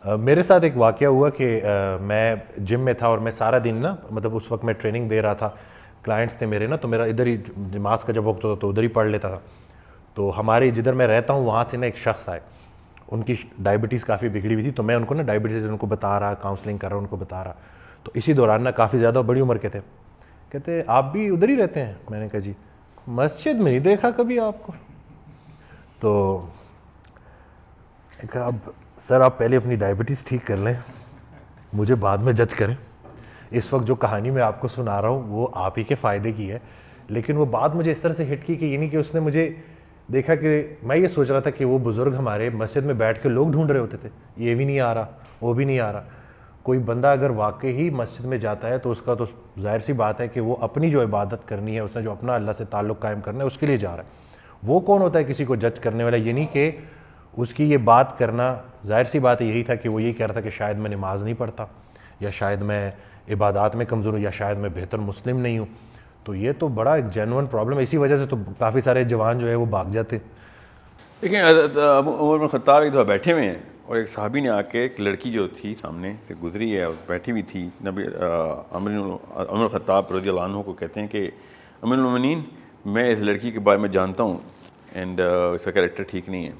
میرے ساتھ ایک واقعہ ہوا کہ میں جم میں تھا اور میں سارا دن نا مطلب اس وقت میں ٹریننگ دے رہا تھا، کلائنٹس تھے میرے نا، تو میرا ادھر ہی نماز کا جب وقت ہوتا تو ادھر ہی پڑھ لیتا تھا. تو ہمارے جدھر میں رہتا ہوں وہاں سے نا ایک شخص آئے، ان کی ڈائبٹیز کافی بگڑی ہوئی تھی، تو میں ان کو نا ڈائبٹیز ان کو بتا رہا، کاؤنسلنگ کر رہا ان کو بتا رہا. تو اسی دوران نا کافی زیادہ بڑی عمر کے تھے، کہتے آپ بھی ادھر ہی رہتے ہیں؟ میں نے کہا جی. مسجد میں نہیں دیکھا کبھی آپ کو. تو کہا اب سر آپ پہلے اپنی ڈائبٹیز ٹھیک کر لیں، مجھے بعد میں جج کریں. اس وقت جو کہانی میں آپ کو سنا رہا ہوں وہ آپ ہی کے فائدے کی ہے، لیکن وہ بات مجھے اس طرح سے ہٹ کی کہ یہ نہیں کہ اس نے مجھے دیکھا کہ میں یہ سوچ رہا تھا کہ وہ بزرگ ہمارے مسجد میں بیٹھ کے لوگ ڈھونڈ رہے ہوتے تھے، یہ بھی نہیں آ رہا وہ بھی نہیں آ رہا. کوئی بندہ اگر واقعی ہی مسجد میں جاتا ہے تو اس کا تو ظاہر سی بات ہے کہ وہ اپنی جو عبادت کرنی ہے، اس نے جو اپنا اللہ سے تعلق قائم کرنا ہے اس کے لیے جا رہا ہے. وہ کون ہوتا ہے کسی کو جج کرنے والا؟ یہ نہیں کہ اس کی یہ بات کرنا، ظاہر سی بات یہی تھا کہ وہ یہی کہہ رہا تھا کہ شاید میں نماز نہیں پڑھتا، یا شاید میں عبادات میں کمزور ہوں، یا شاید میں بہتر مسلم نہیں ہوں. تو یہ تو بڑا ایک جینوئن پرابلم ہے، اسی وجہ سے تو کافی سارے جوان جو ہے وہ بھاگ جاتے ہیں. دیکھیں عمر بن خطاب ایک دفعہ بیٹھے ہوئے ہیں اور ایک صحابی نے آ کے، ایک لڑکی جو تھی سامنے سے گزری ہے اور بیٹھی ہوئی تھی، نبی عمر خطاب رضی اللہ عنہ کو کہتے ہیں کہ امیر المومنین میں اس لڑکی کے بارے میں جانتا ہوں اینڈ اس کا کریکٹر ٹھیک نہیں ہے.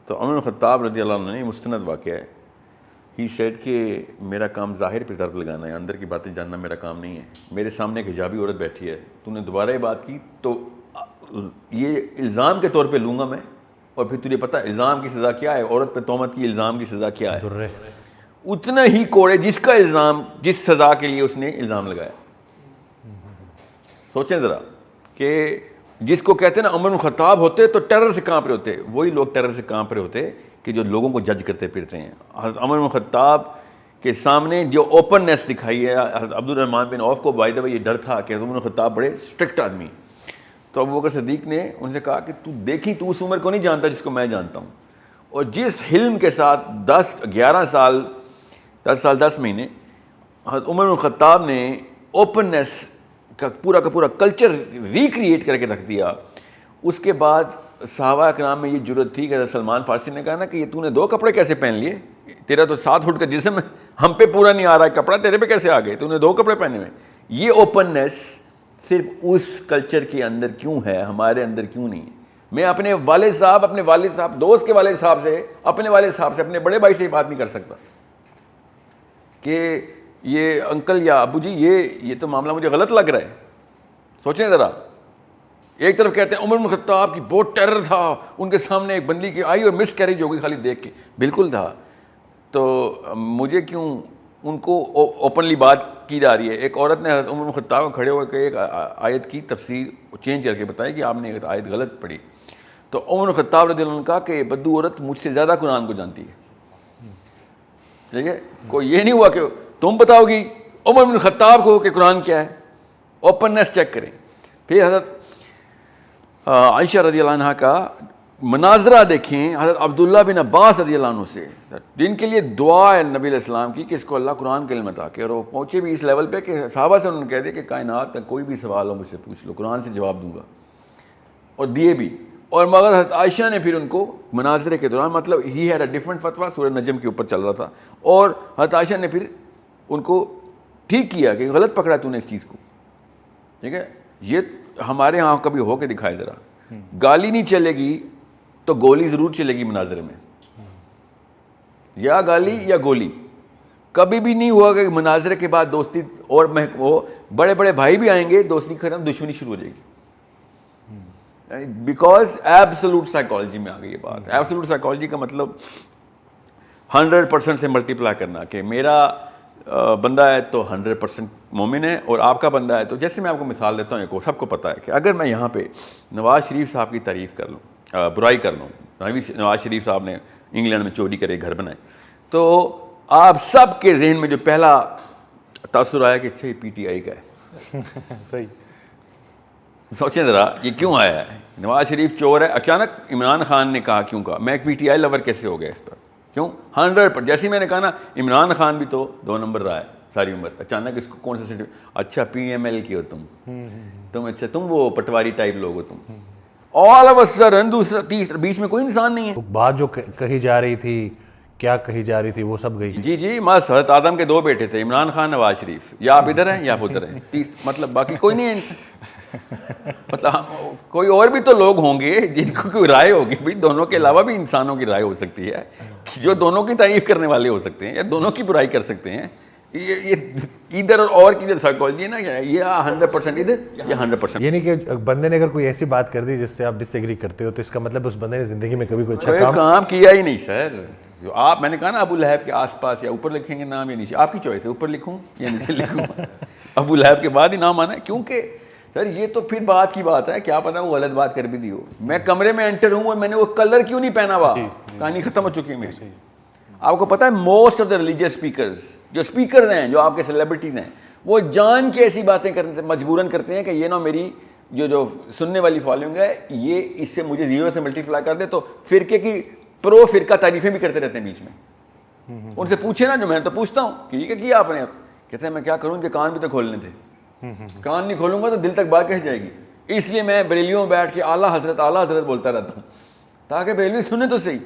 تو عمر خطاب رضی اللہ عنہ نے مستند واقعہ ہے، ہی سیڈ کہ میرا کام ظاہر پہ ضرب لگانا ہے، اندر کی باتیں جاننا میرا کام نہیں ہے. میرے سامنے ایک حجابی عورت بیٹھی ہے، تو نے دوبارہ یہ بات کی تو یہ الزام کے طور پہ لوں گا میں، اور پھر تجھے پتہ الزام کی سزا کیا ہے، عورت پہ تہمت کی الزام کی سزا کیا ہے؟ اتنا ہی کوڑے جس کا الزام، جس سزا کے لیے اس نے الزام لگایا. سوچیں ذرا کہ جس کو کہتے ہیں نا عمر بن خطاب ہوتے تو ٹیرر سے کانپ رہے ہوتے، وہی لوگ ٹیرر سے کانپ رہے ہوتے کہ جو لوگوں کو جج کرتے پھرتے ہیں. حضرت عمر بن خطاب کے سامنے جو اوپننیس دکھائی ہے، حضرت عبد الرحمن بن عوف کو بائی دا وے یہ ڈر تھا کہ عمر بن خطاب بڑے اسٹرکٹ آدمی، تو ابوبکر صدیق نے ان سے کہا کہ تو اس عمر کو نہیں جانتا جس کو میں جانتا ہوں. اور جس حلم کے ساتھ 11 سال 10 مہینے حضرت عمر بن خطاب نے اوپننیس کا پورا کلچر ریکریٹ کر کے رکھ دیا، اس کے بعد صحابہ کرام میں یہ جرت تھی کہ حضرت سلمان فارسی نے کہا نا کہ یہ تو نے 2 کپڑے کیسے پہن لیے، تیرا تو 7 فٹ کا جسم ہے، ہم پہ پورا نہیں آ رہا ہے کپڑا، تیرے پہ کیسے آ گئے، تو نے 2 کپڑے پہنے ہوئے. یہ اوپننیس صرف اس کلچر کے اندر کیوں ہے، ہمارے اندر کیوں نہیں ہے؟ میں اپنے والد صاحب دوست کے والد صاحب سے، اپنے والد صاحب سے، اپنے بڑے بھائی سے یہ بات نہیں کر سکتا کہ یہ انکل یا ابو جی یہ تو معاملہ مجھے غلط لگ رہا ہے. سوچیں ذرا، ایک طرف کہتے ہیں عمر بن خطاب کی بہت ٹیرر تھا، ان کے سامنے ایک بندی کی آئی اور مس کیریج ہو گئی خالی دیکھ کے، بالکل تھا. تو مجھے کیوں ان کو اوپنلی بات کی جا رہی ہے؟ ایک عورت نے حضرت عمر بن خطاب کو کھڑے ہو کے ایک آیت کی تفسیر چینج کر کے بتائی کہ آپ نے ایک آیت غلط پڑھی. تو عمر بن خطاب رضی اللہ عنہ کہا کہ بدو عورت مجھ سے زیادہ قرآن کو جانتی ہے. ٹھیک ہے، کوئی یہ نہیں ہوا کہ تم بتاؤ گی عمر بن خطاب کو کہ قرآن کیا ہے. اوپننیس چیک کریں. پھر حضرت عائشہ رضی اللہ عنہ کا مناظرہ دیکھیں حضرت عبداللہ بن عباس رضی اللہ عنہ سے، جن کے لیے دعا ہے نبی علیہ السلام کی کہ اس کو اللہ قرآن کا علم عطا کرے، اور وہ پہنچے بھی اس لیول پہ کہ صحابہ سے انہوں نے کہہ دیا کہ کائنات کا کوئی بھی سوال ہو مجھ سے پوچھ لو، قرآن سے جواب دوں گا، اور دیے بھی. اور مگر حضرت عائشہ نے پھر ان کو مناظرے کے دوران، مطلب ہی ہیڈ اے ڈفرنٹ فتویٰ، سورہ نجم کے اوپر چل رہا تھا، اور حضرت عائشہ نے پھر ان کو ٹھیک کیا کہ غلط پکڑا تو نے اس چیز کو. ٹھیک ہے، یہ ہمارے ہاں کبھی ہو کے دکھائے ذرا. گالی نہیں چلے گی تو گولی ضرور چلے گی مناظرے میں، یا گالی یا گولی. کبھی بھی نہیں ہوا کہ مناظرے کے بعد دوستی، اور وہ بڑے بڑے بھائی بھی آئیں گے، دوستی ختم، دشمنی شروع ہو جائے گی. بیکاز ایبسولوٹ سائیکالوجی میں آ گئی یہ بات. ایبسولوٹ سائیکالوجی کا مطلب 100% سے ملٹیپلائی کرنا، کہ میرا بندہ ہے تو 100% مومن ہے، اور آپ کا بندہ ہے تو، جیسے میں آپ کو مثال دیتا ہوں، ایک سب کو پتہ ہے کہ اگر میں یہاں پہ نواز شریف صاحب کی تعریف کر لوں، برائی کر لوں، نواز شریف صاحب نے انگلینڈ میں چوری کرے، گھر بنائے، تو آپ سب کے ذہن میں جو پہلا تاثر آیا کہ اچھا یہ پی ٹی آئی کا ہے. صحیح. سوچیں ذرا یہ کیوں آیا ہے؟ نواز شریف چور ہے. اچانک عمران خان نے کہا کیوں کہا میں ایک پی ٹی آئی لور کیسے ہو گیا اس پر؟ کیوں 100%؟ جیسے میں نے کہا نا عمران خان بھی تو 2 نمبر رہا ہے ساری عمر، اچانک اس کو کون سا سیٹ؟ اچھا پی ایم ایل کی ہو تم، اچھا تم وہ پٹواری ٹائپ لوگ ہو تم. آل آف اے سڈن دوسرا تیسرا بیچ میں کوئی انسان نہیں ہے. بات جو کہی جا رہی تھی کیا کہی جا رہی تھی وہ سب گئی. جی جی بس حضرت آدم کے 2 بیٹے تھے, عمران خان, نواز شریف, یا آپ ادھر ہیں یا آپ ادھر ہیں, مطلب باقی کوئی نہیں ہے. مطلب کوئی اور بھی تو لوگ ہوں گے جن کو کوئی رائے ہوگی, بھائی دونوں کے علاوہ بھی انسانوں کی رائے ہو سکتی ہے جو دونوں کی تعریف کرنے والے ہو سکتے ہیں یا دونوں کی برائی کر سکتے ہیں. یہ ادھر اور کی جو سائیکالوجی ہے نا, یہ 100% ادھر یا 100%. یہ نہیں کہ بندے نے اگر کوئی ایسی بات کر دی جس سے آپ ڈس ایگری کرتے ہو تو اس کا مطلب اس بندے نے زندگی میں کبھی کوئی اچھا کام کیا ہی نہیں سر. جو آپ, میں نے کہا نا ابو لہب کے آس پاس, یا اوپر لکھیں گے نام یا نیچے, آپ کی چوائس ہے, اوپر لکھوں یا نیچے لکھوں. ابو لہب کے بعد ہی نام آنا ہے, کیونکہ سر یہ تو پھر بات کی بات ہے, کیا پتا وہ غلط بات کر بھی دی ہو. میں کمرے میں انٹر ہوں اور میں نے وہ کلر کیوں نہیں پہنا ہوا, کہانی ختم ہو چکی ہے میری. آپ کو پتا ہے most of the religious speakers, جو اسپیکر ہیں, جو آپ کے سیلیبریٹیز ہیں, وہ جان کے ایسی باتیں کرتے مجبوراً کرتے ہیں کہ یہ نا میری جو سننے والی فالوئنگ ہے یہ اس سے مجھے 0 سے ملٹیپلائی کر دے. تو فرقے کی پرو فرقہ تعریفیں بھی کرتے رہتے ہیں بیچ میں. ان سے پوچھے نا, جو میں تو پوچھتا ہوں کہ یہ کیا آپ نے, کہتے ہیں میں کیا کروں, ان کے کان بھی تو کھولنے تھے, کان نہیں کھولوں گا تو دل تک بات کہہ جائے گی. اس لیے میں بریلیوں میں بیٹھ کے اعلیٰ حضرت بولتا رہتا ہوں تاکہ بریلوی سنیں تو صحیح.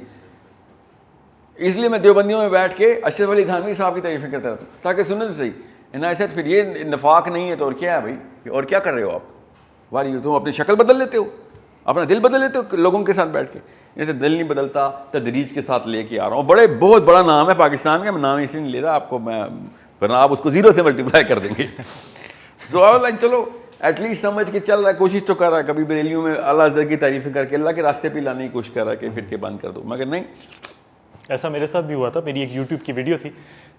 اس لیے میں دیوبندیوں میں بیٹھ کے اشرف علی تھانوی صاحب کی تعریفیں کرتا رہتا ہوں تاکہ سنیں تو صحیح. ایسے پھر یہ نفاق نہیں ہے تو اور کیا ہے بھائی, اور کیا کر رہے ہو آپ, واری تم اپنی شکل بدل لیتے ہو, اپنا دل بدل لیتے ہو لوگوں کے ساتھ بیٹھ کے. جیسے دل نہیں بدلتا, تدریج کے ساتھ لے کے آ رہا ہوں. بہت بڑا نام ہے پاکستان کا, میں نام اس لیے نہیں لے رہا آپ کو, میں ورنہ آپ اس کو 0 سے ملٹیپلائی کر دیں گے. چلو ایٹ لیسٹ سمجھ کے چل رہا ہے, کوشش تو کر رہا ہے, کبھی بریلیوں میں اعلیٰ حضرت کی تعریفیں کر کے اللہ کے راستے پہ لانے کی کوشش کر رہا ہے کہ فرقے بند کر دو, مگر نہیں. ایسا میرے ساتھ بھی ہوا تھا. میری ایک یوٹیوب کی ویڈیو تھی,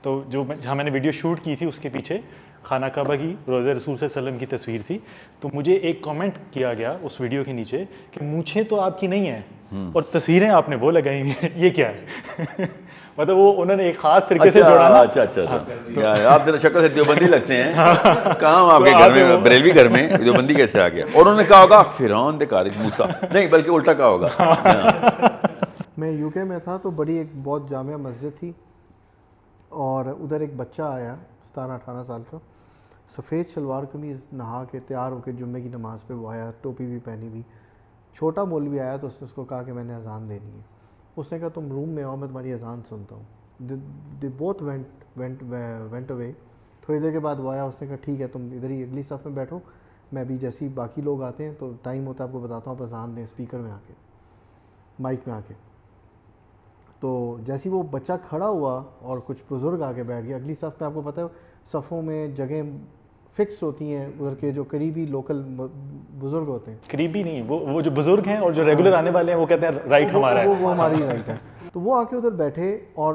تو جہاں میں نے ویڈیو شوٹ کی تھی اس کے پیچھے خانہ کعبہ کی, روضہ رسول صلی اللہ علیہ وسلم کی تصویر تھی. تو مجھے ایک کامنٹ کیا گیا اس ویڈیو کے نیچے کہ مونچھیں تو آپ کی نہیں ہیں اور تصویریں آپ نے وہ لگائی ہوئی ہیں, یہ کیا ہے. مطلب وہ انہوں نے ایک خاص فرقے سے جوڑا نا. اچھا, آپ ذرا شکل سے دیوبندی لگتے ہیں, کہاں آپ کے گھر میں, بریلوی گھر میں دیوبندی کیسے آ گیا. اور انہوں نے کہا ہوگا فرعون دے کارج موسیٰ, نہیں بلکہ الٹا کہا ہوگا. میں یو کے میں تھا تو بڑی ایک بہت جامع مسجد تھی, اور ادھر ایک بچہ آیا 17-18 سال کا, سفید شلوار قمیض, نہا کے تیار ہو کے جمعے کی نماز پہ وہ آیا, ٹوپی بھی پہنی ہوئی. چھوٹا مولوی آیا تو اس نے اس کو کہا کہ میں نے اذان دینی ہے. اس نے کہا تم روم میں آؤ, میں تمہاری اذان سنتا ہوں. دی بوتھ وینٹ اوے. تھوڑی دیر کے بعد وہ آیا, اس نے کہا ٹھیک ہے تم ادھر ہی اگلی صف میں بیٹھو, میں ابھی جیسے ہی باقی لوگ آتے ہیں تو ٹائم ہوتا ہے آپ کو بتاتا ہوں, آپ اذان دیں اسپیکر میں آ کے, مائک میں آ کے. تو جیسے وہ بچہ کھڑا ہوا اور کچھ بزرگ آ کے بیٹھ گیا اگلی صف میں. آپ کو پتہ ہے صفوں میں جگہیں فکس ہوتی ہیں ادھر کے جو قریبی لوکل بزرگ ہوتے ہیں, قریبی نہیں, وہ جو بزرگ ہیں اور جو ریگولر آنے والے ہیں وہ کہتے ہیں رائٹ ہمارا ہے, وہ ہماری رائٹ ہے. تو وہ آ کے ادھر بیٹھے اور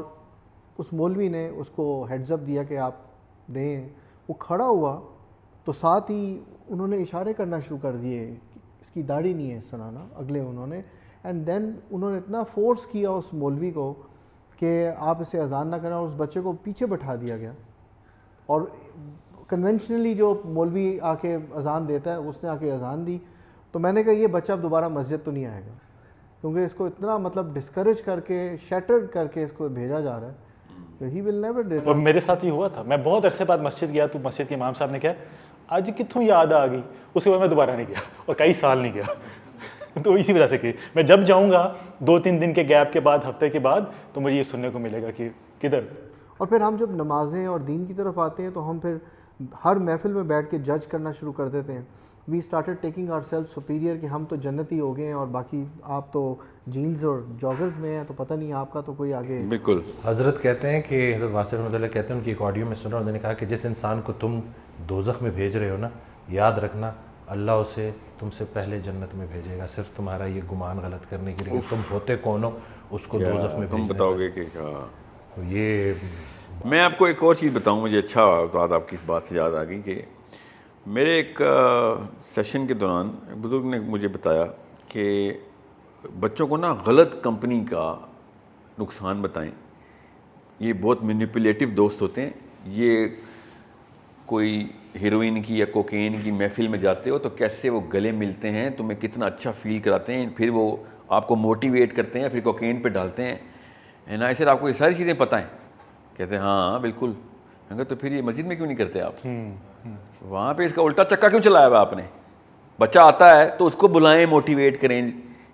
اس مولوی نے اس کو ہیڈز اپ دیا کہ آپ دیں. وہ کھڑا ہوا تو ساتھ ہی انہوں نے اشارے کرنا شروع کر دیے, اس کی داڑھی نہیں ہے اس طرح نا, اگلے انہوں نے. اینڈ دین انہوں نے اتنا فورس کیا اس مولوی کو کہ آپ اسے اذان نہ کریں, اور اس بچے کو پیچھے بٹھا دیا گیا. اور کنونشنلی جو مولوی آ کے اذان دیتا ہے اس نے آ کے اذان دی. تو میں نے کہا یہ بچہ اب دوبارہ مسجد تو نہیں آئے گا, کیونکہ اس کو اتنا مطلب ڈسکریج کر کے, شیٹرڈ کر کے اس کو بھیجا جا رہا ہے. ہی ول نیور ڈو. اور میرے ساتھ ہی ہوا تھا, میں بہت عرصے بعد مسجد گیا تو مسجد کے امام صاحب نے کہا آج کتوں یاد آ گئی, اس کے بعد میں دوبارہ نہیں گیا اور کئی سال نہیں گیا. تو اسی وجہ سے کہ میں جب جاؤں گا 2-3 دن کے گیپ کے بعد, ہفتے کے بعد, تو مجھے یہ سننے کو ملے گا کہ کدھر. اور پھر ہم جب نمازیں اور دین کی طرف آتے ہیں تو ہم پھر ہر محفل میں بیٹھ کے جج کرنا شروع کر دیتے ہیں. We started taking our self superior کہ ہم تو جنتی ہو گئے ہیں اور باقی آپ تو جینز اور جاگرز میں ہیں, تو پتہ نہیں آپ کا تو کوئی آگے. بالکل. حضرت کہتے ہیں کہ حضرت واسع رحمۃ اللہ کہتے ہیں, ان کی ایک آڈیو میں سنا, انہوں نے کہا کہ جس انسان کو تم دوزخ میں بھیج رہے ہو نا, یاد رکھنا اللہ اسے تم سے پہلے جنت میں بھیجے گا, صرف تمہارا یہ گمان غلط کرنے کے لیے تم ہوتے کون ہو, اس کو دوزخ میں تم بتاؤ گے کہ یہ. میں آپ کو ایک اور چیز بتاؤں, مجھے اچھا بات آپ کی اس بات سے یاد آ گئی کہ میرے ایک سیشن کے دوران بزرگ نے مجھے بتایا کہ بچوں کو نا غلط کمپنی کا نقصان بتائیں. یہ بہت مینیپولیٹو دوست ہوتے ہیں. یہ کوئی ہیروئن کی یا کوکین کی محفل میں جاتے ہو تو کیسے وہ گلے ملتے ہیں, تمہیں کتنا اچھا فیل کراتے ہیں, پھر وہ آپ کو موٹیویٹ کرتے ہیں, پھر کوکین پہ ڈالتے ہیں. نا ایسے آپ کو یہ ساری چیزیں پتہ ہیں. کہتے ہیں ہاں بالکل. تو پھر یہ مسجد میں کیوں نہیں کرتے آپ, وہاں پہ اس کا الٹا چکا کیوں چلایا ہوا آپ نے. بچہ آتا ہے تو اس کو بلائیں, موٹیویٹ کریں.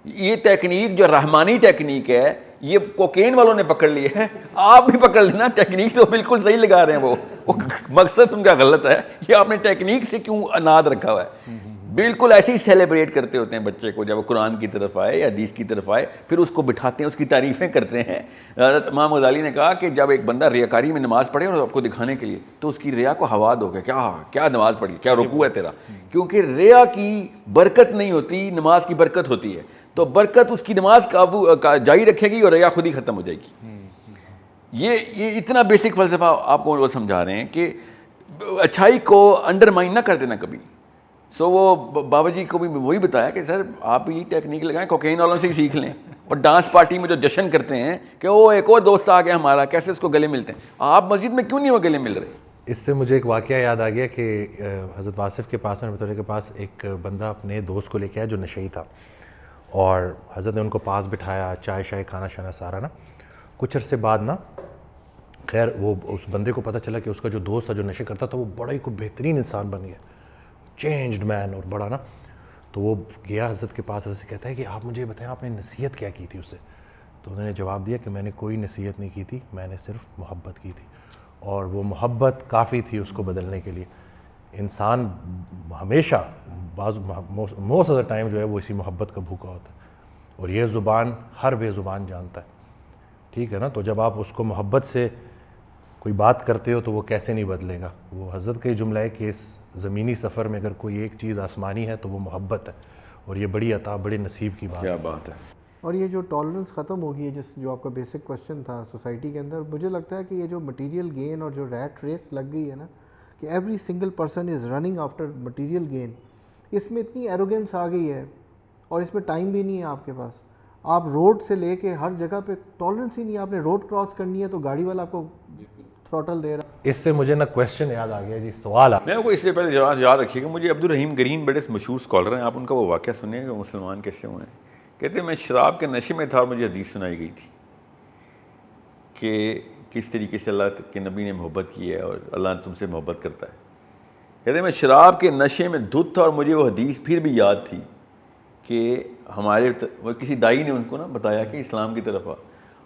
یہ ٹیکنیک جو رحمانی ٹیکنیک ہے یہ کوکین والوں نے پکڑ لی ہے, آپ بھی پکڑ لینا. ٹیکنیک تو بالکل صحیح لگا رہے ہیں وہ مقصد ان کا غلط ہے. یہ آپ نے ٹیکنیک سے کیوں اناد رکھا ہوا ہے؟ بالکل ایسے ہی سیلیبریٹ کرتے ہوتے ہیں بچے کو, جب وہ قرآن کی طرف آئے یا حدیث کی طرف آئے پھر اس کو بٹھاتے ہیں, اس کی تعریفیں کرتے ہیں. حضرت امام غزالی نے کہا کہ جب ایک بندہ ریاکاری میں نماز پڑھے اور آپ کو دکھانے کے لیے, تو اس کی ریا کو ہوا دو کہ کیا نماز پڑھی, کیا رکوع ہے تیرا, کیونکہ ریا کی برکت نہیں ہوتی, نماز کی برکت ہوتی ہے. تو برکت اس کی نماز جاری رکھے گی اور ریا خود ہی ختم ہو جائے گی. یہ اتنا بیسک فلسفہ آپ کو وہ سمجھا رہے ہیں کہ اچھائی کو انڈرمائن نہ کر دینا کبھی. سو وہ بابا جی کو بھی وہی بتایا کہ سر آپ بھی ٹیکنیک لگائیں, کوکین والوں سے ہی سیکھ لیں. اور ڈانس پارٹی میں جو جشن کرتے ہیں کہ وہ ایک اور دوست آ گیا ہمارا, کیسے اس کو گلے ملتے ہیں, آپ مسجد میں کیوں نہیں وہ گلے مل رہے؟ اس سے مجھے ایک واقعہ یاد آ گیا کہ حضرت واصف کے پاس رحمۃ اللہ کے پاس ایک بندہ اپنے دوست کو لے کے آیا جو نشئی تھا, اور حضرت نے ان کو پاس بٹھایا, چائے شائے کھانا شانا سارا نا. کچھ عرصے بعد نا خیر وہ اس بندے کو پتہ چلا کہ اس کا جو دوست تھا جو نشے کرتا تھا وہ بڑا ہی کوئی بہترین انسان بن گیا, چینجڈ مین اور بڑا نا. تو وہ گیا حضرت کے پاس, حضرت سے کہتا ہے کہ آپ مجھے بتائیں آپ نے نصیحت کیا کی تھی اسے؟ تو انہوں نے جواب دیا کہ میں نے کوئی نصیحت نہیں کی تھی, میں نے صرف محبت کی تھی, اور وہ محبت کافی تھی اس کو بدلنے کے لیے. انسان ہمیشہ موسٹ آف دا ٹائم جو ہے وہ اسی محبت کا بھوکا ہوتا ہے, اور یہ زبان ہر بے زبان جانتا ہے, ٹھیک ہے نا. تو جب آپ اس کو محبت سے کوئی بات کرتے ہو تو وہ کیسے نہیں بدلے گا. وہ حضرت کا یہ جملہ ہے کہ اس زمینی سفر میں اگر کوئی ایک چیز آسمانی ہے تو وہ محبت ہے, اور یہ بڑی عطا بڑے نصیب کی بات ہے. کیا بات ہے. اور یہ جو ٹالرنس ختم ہو گئی ہے, جو آپ کا بیسک کویشچن تھا سوسائٹی کے اندر, مجھے لگتا ہے کہ یہ جو مٹیریل گین اور جو ریٹ ریس لگ گئی ہے نا, کہ every single person is running after material gain, اس میں اتنی ایروگینس آ گئی ہے, اور اس میں ٹائم بھی نہیں ہے آپ کے پاس. آپ روڈ سے لے کے ہر جگہ پہ ٹالرنس ہی نہیں ہے. آپ نے روڈ کراس کرنی ہے تو گاڑی والا آپ کو تھروٹل دے رہا. اس سے مجھے نا کویشچن یاد آ گیا جی, سوال میں کو اس سے پہلے یاد رکھیے گا, مجھے عبدالرحیم گرین بڑے مشہور اسکالر ہیں, آپ ان کا وہ واقعہ سنیں کہ مسلمان کیسے ہوئے ہیں. کہتے ہیں میں شراب کے نشے میں تھا اور مجھے حدیث سنائی گئی تھی کہ کس طریقے سے اللہ کے نبی نے محبت کی ہے اور اللہ تم سے محبت کرتا ہے. کہتے ہیں میں شراب کے نشے میں دھت تھا اور مجھے وہ حدیث پھر بھی یاد تھی کہ ہمارے کسی دائی نے ان کو نا بتایا کہ اسلام کی طرف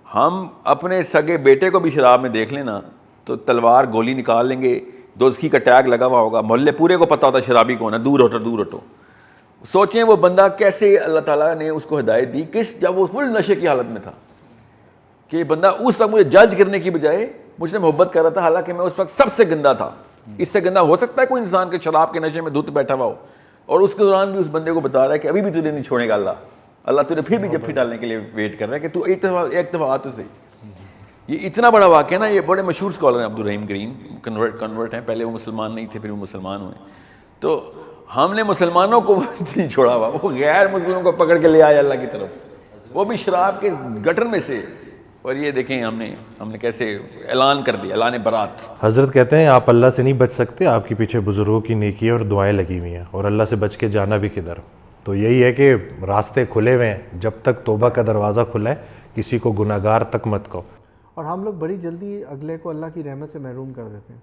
ہم اپنے سگے بیٹے کو بھی شراب میں دیکھ لینا تو تلوار گولی نکال لیں گے, دوزخی کا ٹیگ لگا ہوا ہوگا, محلے پورے کو پتہ ہوتا شرابی کون ہے, دور ہٹو. سوچیں وہ بندہ کیسے اللہ تعالیٰ نے اس کو ہدایت دی, جب وہ فل نشے کی حالت میں تھا, کہ بندہ اس وقت مجھے جج کرنے کی بجائے مجھ سے محبت کر رہا تھا, حالانکہ میں اس وقت سب سے گندا تھا. اس سے گندا ہو سکتا ہے کوئی انسان کے شراب کے نشے میں دھت بیٹھا ہوا ہو, اور اس کے دوران بھی اس بندے کو بتا رہا ہے کہ ابھی بھی تجھے نہیں چھوڑے گا اللہ تجھے پھر بھی جب ڈالنے کے لیے ویٹ کر رہا ہے کہ تو ایک دفعہ تو صحیح. یہ اتنا بڑا واقعہ نا, یہ بڑے مشہور اسکالر ہیں عبدالرحیم گرین, کنورٹ ہیں, پہلے وہ مسلمان نہیں تھے پھر وہ مسلمان ہوئے. تو ہم نے مسلمانوں کو نہیں چھوڑا ہوا, وہ غیر مسلموں کو پکڑ کے لے آئے اللہ کی طرف, وہ بھی شراب کے گٹر میں سے. اور یہ دیکھیں ہم نے کیسے اعلان کر دیا, اعلان برات. حضرت کہتے ہیں آپ اللہ سے نہیں بچ سکتے, آپ کے پیچھے بزرگوں کی نیکیاں اور دعائیں لگی ہوئی ہیں, اور اللہ سے بچ کے جانا بھی کدھر. تو یہی ہے کہ راستے کھلے ہوئے ہیں, جب تک توبہ کا دروازہ کھلا ہے کسی کو گناہگار تک مت کہو. اور ہم لوگ بڑی جلدی اگلے کو اللہ کی رحمت سے محروم کر دیتے ہیں.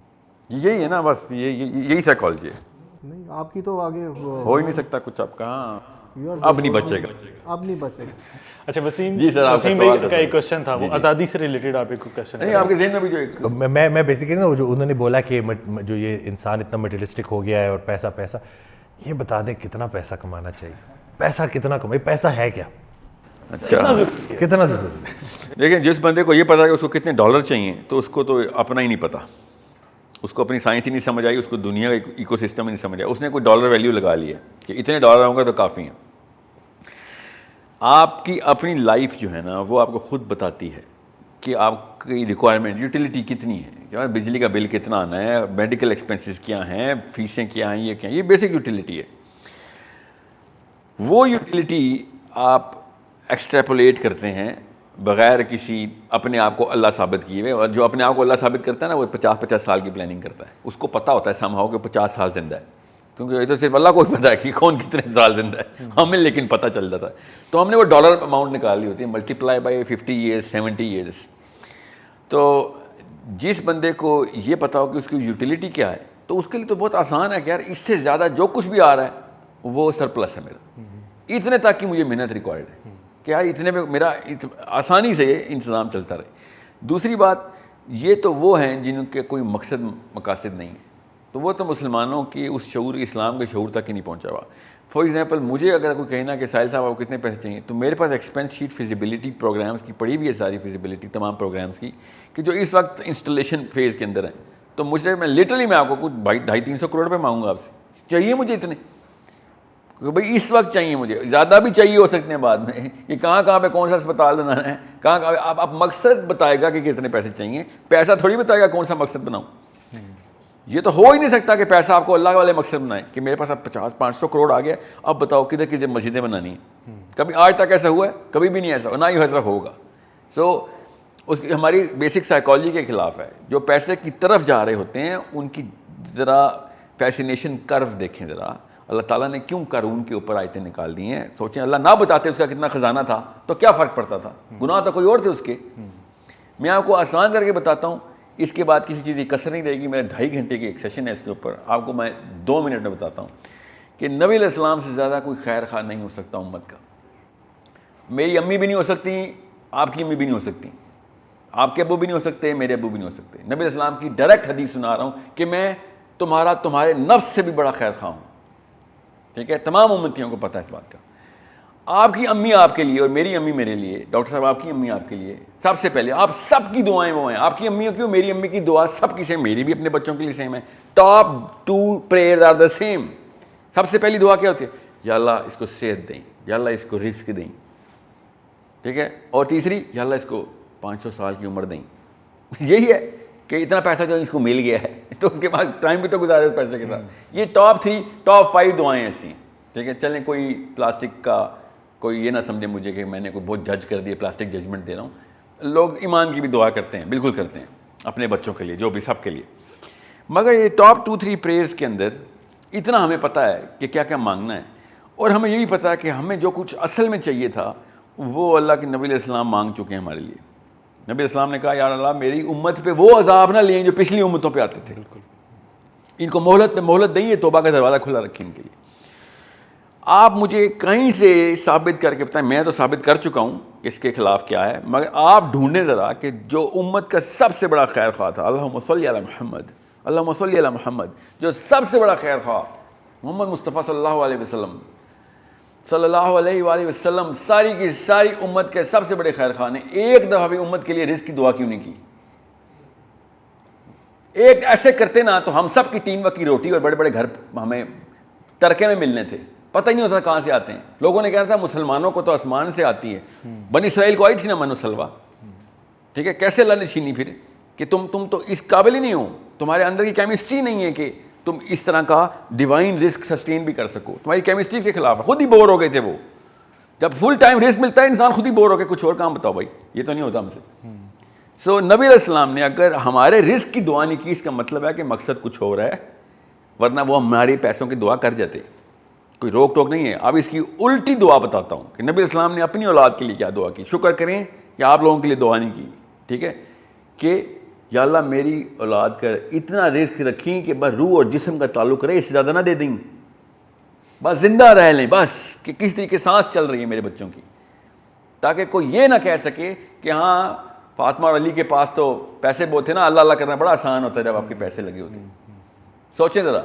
یہی ہے نا, بس یہی سائیکالوجی ہے. نہیں آپ کی تو آگے ہو ہی نہیں سکتا کچھ, آپ کہاں اب نہیں بچے گا, اب نہیں بچے گا. اچھا وسیم, جی سر, وسیم بھائی کا ایک کوشچن تھا, وہ آزادی سے ریلیٹڈ آپ ایک کوشچن نہیں آپ کے ذہن میں بھی جو ایک میں بیسیکلی نا جو انہوں نے بولا کہ جو یہ انسان اتنا مٹیریلسٹک ہو گیا ہے اور پیسہ, یہ بتا دیں کتنا پیسہ کمانا چاہیے, پیسہ کتنا کمائے, پیسہ ہے کیا, اچھا کتنا ضروری. لیکن جس بندے کو یہ پتا ہے کہ اس کو کتنے ڈالر چاہیے, تو اس کو تو اپنا ہی نہیں پتا, اس کو اپنی سائنس ہی نہیں سمجھ آئی, اس کو دنیا کا ایکو سسٹم ہی نہیں سمجھ آیا. اس نے کوئی ڈالر ویلیو لگا لی ہے کہ اتنے ڈالر ہوں گے تو کافی ہیں. آپ کی اپنی لائف جو ہے نا وہ آپ کو خود بتاتی ہے کہ آپ کی ریکوائرمنٹ, یوٹیلیٹی کتنی ہے, کہ بجلی کا بل کتنا آنا ہے, میڈیکل ایکسپینسز کیا ہیں, فیسیں کیا ہیں, یہ کیا ہیں, یہ بیسک یوٹیلیٹی ہے. وہ یوٹیلیٹی آپ ایکسٹریپولیٹ کرتے ہیں بغیر کسی اپنے آپ کو اللہ ثابت کیے ہوئے, اور جو اپنے آپ کو اللہ ثابت کرتا ہے نا وہ 50 سال کی پلاننگ کرتا ہے. اس کو پتہ ہوتا ہے سمہاؤ کہ 50 سال زندہ ہے, کیونکہ یہ تو صرف اللہ کو ہی پتہ ہے کہ کون کتنے سال زندہ ہے, ہمیں لیکن پتہ چل جاتا ہے. تو ہم نے وہ ڈالر اماؤنٹ نکال لی ہوتی ہے, ملٹیپلائی بائی 50 ایئرس 70 ایئرس. تو جس بندے کو یہ پتہ ہو کہ اس کی یوٹیلیٹی کیا ہے, تو اس کے لیے تو بہت آسان ہے کہ یار اس سے زیادہ جو کچھ بھی آ رہا ہے وہ سرپلس ہے میرا, اتنے تک کی مجھے محنت ریکوائرڈ ہے. کہ یار اتنے میں میرا آسانی سے یہ انتظام چلتا رہے. دوسری بات یہ تو وہ ہیں جن کے کوئی مقاصد نہیں ہے, تو وہ تو مسلمانوں کی اس شعور اسلام کے شعور تک ہی نہیں پہنچا ہوا. فار ایگزامپل مجھے اگر کوئی کہنا کہ ساحل صاحب آپ کو کتنے پیسے چاہیے, تو میرے پاس ایکسپینس شیٹ فیزیبلٹی پروگرامس کی پڑی ہوئی ہے, ساری فیزیبلٹی تمام پروگرامس کی, کہ جو اس وقت انسٹالیشن فیز کے اندر ہیں. تو مجھے میں آپ کو کچھ 250-300 کروڑ روپے مانگوں گا آپ سے, چاہیے مجھے اتنے, بھائی اس وقت چاہیے مجھے, زیادہ بھی چاہیے ہو سکتے ہیں بعد میں, کہ کہاں پہ کون سا اسپتال بنانا ہے, کہاں آپ مقصد بتائے گا کہ کتنے پیسے چاہیے, پیسہ تھوڑی بتائے گا کون سا مقصد بناؤں. یہ تو ہو ہی نہیں سکتا کہ پیسہ آپ کو اللہ والے مقصد بنائے کہ میرے پاس اب 50-500 کروڑ آ گیا, اب بتاؤ کدھر کدھر مسجدیں بنانی ہیں. کبھی آج تک ایسا ہوا ہے؟ کبھی بھی نہیں ایسا, نہ ہی ایسا ہوگا. سو اس کی ہماری بیسک سائیکالوجی کے خلاف ہے. جو پیسے کی طرف جا رہے ہوتے ہیں ان کی ذرا فیسینیشن کرو دیکھیں ذرا, اللہ تعالیٰ نے کیوں قارون کے اوپر آیتیں نکال دی ہیں. سوچیں اللہ نہ بتاتے اس کا کتنا خزانہ تھا تو کیا فرق پڑتا تھا, گناہ تو کوئی اور تھے اس کے. میں آپ کو آسان کر کے بتاتا ہوں, اس کے بعد کسی چیز کی کسر نہیں رہے گی. میرا 2.5 گھنٹے کی ایک سیشن ہے اس کے اوپر, آپ کو میں 2 منٹ میں بتاتا ہوں کہ نبی علیہ السلام سے زیادہ کوئی خیر خواہ نہیں ہو سکتا امت کا. میری امی بھی نہیں ہو سکتی, آپ کی امی بھی نہیں ہو سکتی, آپ کے ابو بھی نہیں ہو سکتے, میرے ابو بھی نہیں ہو سکتے. نبی علیہ السلام کی ڈائریکٹ حدیث سنا رہا ہوں کہ میں تمہارے نفس سے بھی بڑا خیر خواہ ہوں. ٹھیک ہے, تمام امتیوں کو پتہ ہے اس بات کا. آپ کی امی آپ کے لیے اور میری امی میرے لیے, ڈاکٹر صاحب آپ کی امی آپ کے لیے, سب سے پہلے آپ سب کی دعائیں وہ ہیں. آپ کی امی کیوں, میری امی کی دعا سب کی سیم, میری بھی اپنے بچوں کے لیے سیم ہے. Top 2 prayers are the same. سب سے پہلی دعا کیا ہوتی ہے؟ یا اللہ اس کو صحت دیں, یا اللہ اس کو رزق دیں. ٹھیک ہے, اور تیسری یا اللہ اس کو 500 سال کی عمر دیں. یہی ہے کہ اتنا پیسہ جو اس کو مل گیا ہے تو اس کے بعد ٹائم بھی تو گزارے اس پیسے کے ساتھ. یہ ٹاپ 3 ٹاپ 5 دعائیں ایسی ہیں. ٹھیک ہے, چلیں کوئی پلاسٹک کا کوئی یہ نہ سمجھے مجھے کہ میں نے کوئی بہت جج کر دیا, پلاسٹک ججمنٹ دے رہا ہوں. لوگ ایمان کی بھی دعا کرتے ہیں, بالکل کرتے ہیں, اپنے بچوں کے لیے, جو بھی سب کے لیے. مگر یہ ٹاپ 2-3 پریئرز کے اندر اتنا ہمیں پتہ ہے کہ کیا کیا مانگنا ہے, اور ہمیں یہ بھی پتہ ہے کہ ہمیں جو کچھ اصل میں چاہیے تھا وہ اللہ کے نبی علیہ السلام مانگ چکے ہیں ہمارے لیے. نبی علیہ السلام نے کہا یا اللہ میری امت پہ وہ عذاب نہ لیں جو پچھلی امتوں پہ آتے تھے, ان کو مہلت پہ مہلت دیں, توبہ کا دروازہ کھلا رکھیں ان کے لیے. آپ مجھے کہیں سے ثابت کر کے بتائیں, میں تو ثابت کر چکا ہوں اس کے خلاف کیا ہے, مگر آپ ڈھونڈیں ذرا کہ جو امت کا سب سے بڑا خیر خواہ تھا, اللہم صلی علی محمد, اللہم صلی علی محمد, جو سب سے بڑا خیر خواہ محمد مصطفیٰ صلی اللہ علیہ وسلم, صلی اللہ علیہ وآلہ وسلم, ساری کی ساری امت کے سب سے بڑے خیر خواہ نے ایک دفعہ بھی امت کے لیے رزق کی دعا کیوں نہیں کی؟ ایک ایسے کرتے نا تو ہم سب کی 3 وقت کی روٹی اور بڑے بڑے گھر ہمیں ترکے میں ملنے تھے, پتہ ہی نہیں ہوتا کہاں سے آتے ہیں. لوگوں نے کہا تھا مسلمانوں کو تو آسمان سے آتی ہے, بنی اسرائیل کو آئی تھی نا من و سلوہ. ٹھیک ہے, کیسے اللہ نے چھینی پھر کہ تم تو اس قابل ہی نہیں ہو, تمہارے اندر کی کیمسٹری نہیں ہے کہ تم اس طرح کا ڈیوائن رزق سسٹین بھی کر سکو, تمہاری کیمسٹری کے خلاف ہے. خود ہی بور ہو گئے تھے وہ, جب فل ٹائم رزق ملتا ہے انسان خود ہی بور ہو گئے, کچھ اور کام بتاؤ بھائی, یہ تو نہیں ہوتا ہم سے. سو نبی علیہ السلام نے اگر ہمارے رزق کی دعا نہیں کی, اس کا مطلب ہے کہ مقصد کچھ ہو رہا ہے, ورنہ وہ ہماری پیسوں کی دعا کر جاتے, کوئی روک ٹوک نہیں ہے. اب اس کی الٹی دعا بتاتا ہوں کہ نبی علیہ السلام نے اپنی اولاد کے لیے کیا دعا کی. شکر کریں کہ آپ لوگوں کے لیے دعا نہیں کی. ٹھیک ہے, کہ یا اللہ میری اولاد کر اتنا رزق رکھیں کہ بس روح اور جسم کا تعلق رہے, اس سے زیادہ نہ دے دیں, بس زندہ رہ لیں, بس کہ کس طریقے سانس چل رہی ہے میرے بچوں کی, تاکہ کوئی یہ نہ کہہ سکے کہ ہاں فاطمہ اور علی کے پاس تو پیسے بہت تھے نا, اللہ اللہ کرنا بڑا آسان ہوتا ہے جب آپ کے پیسے لگے ہوتے ہیں. سوچیں ذرا,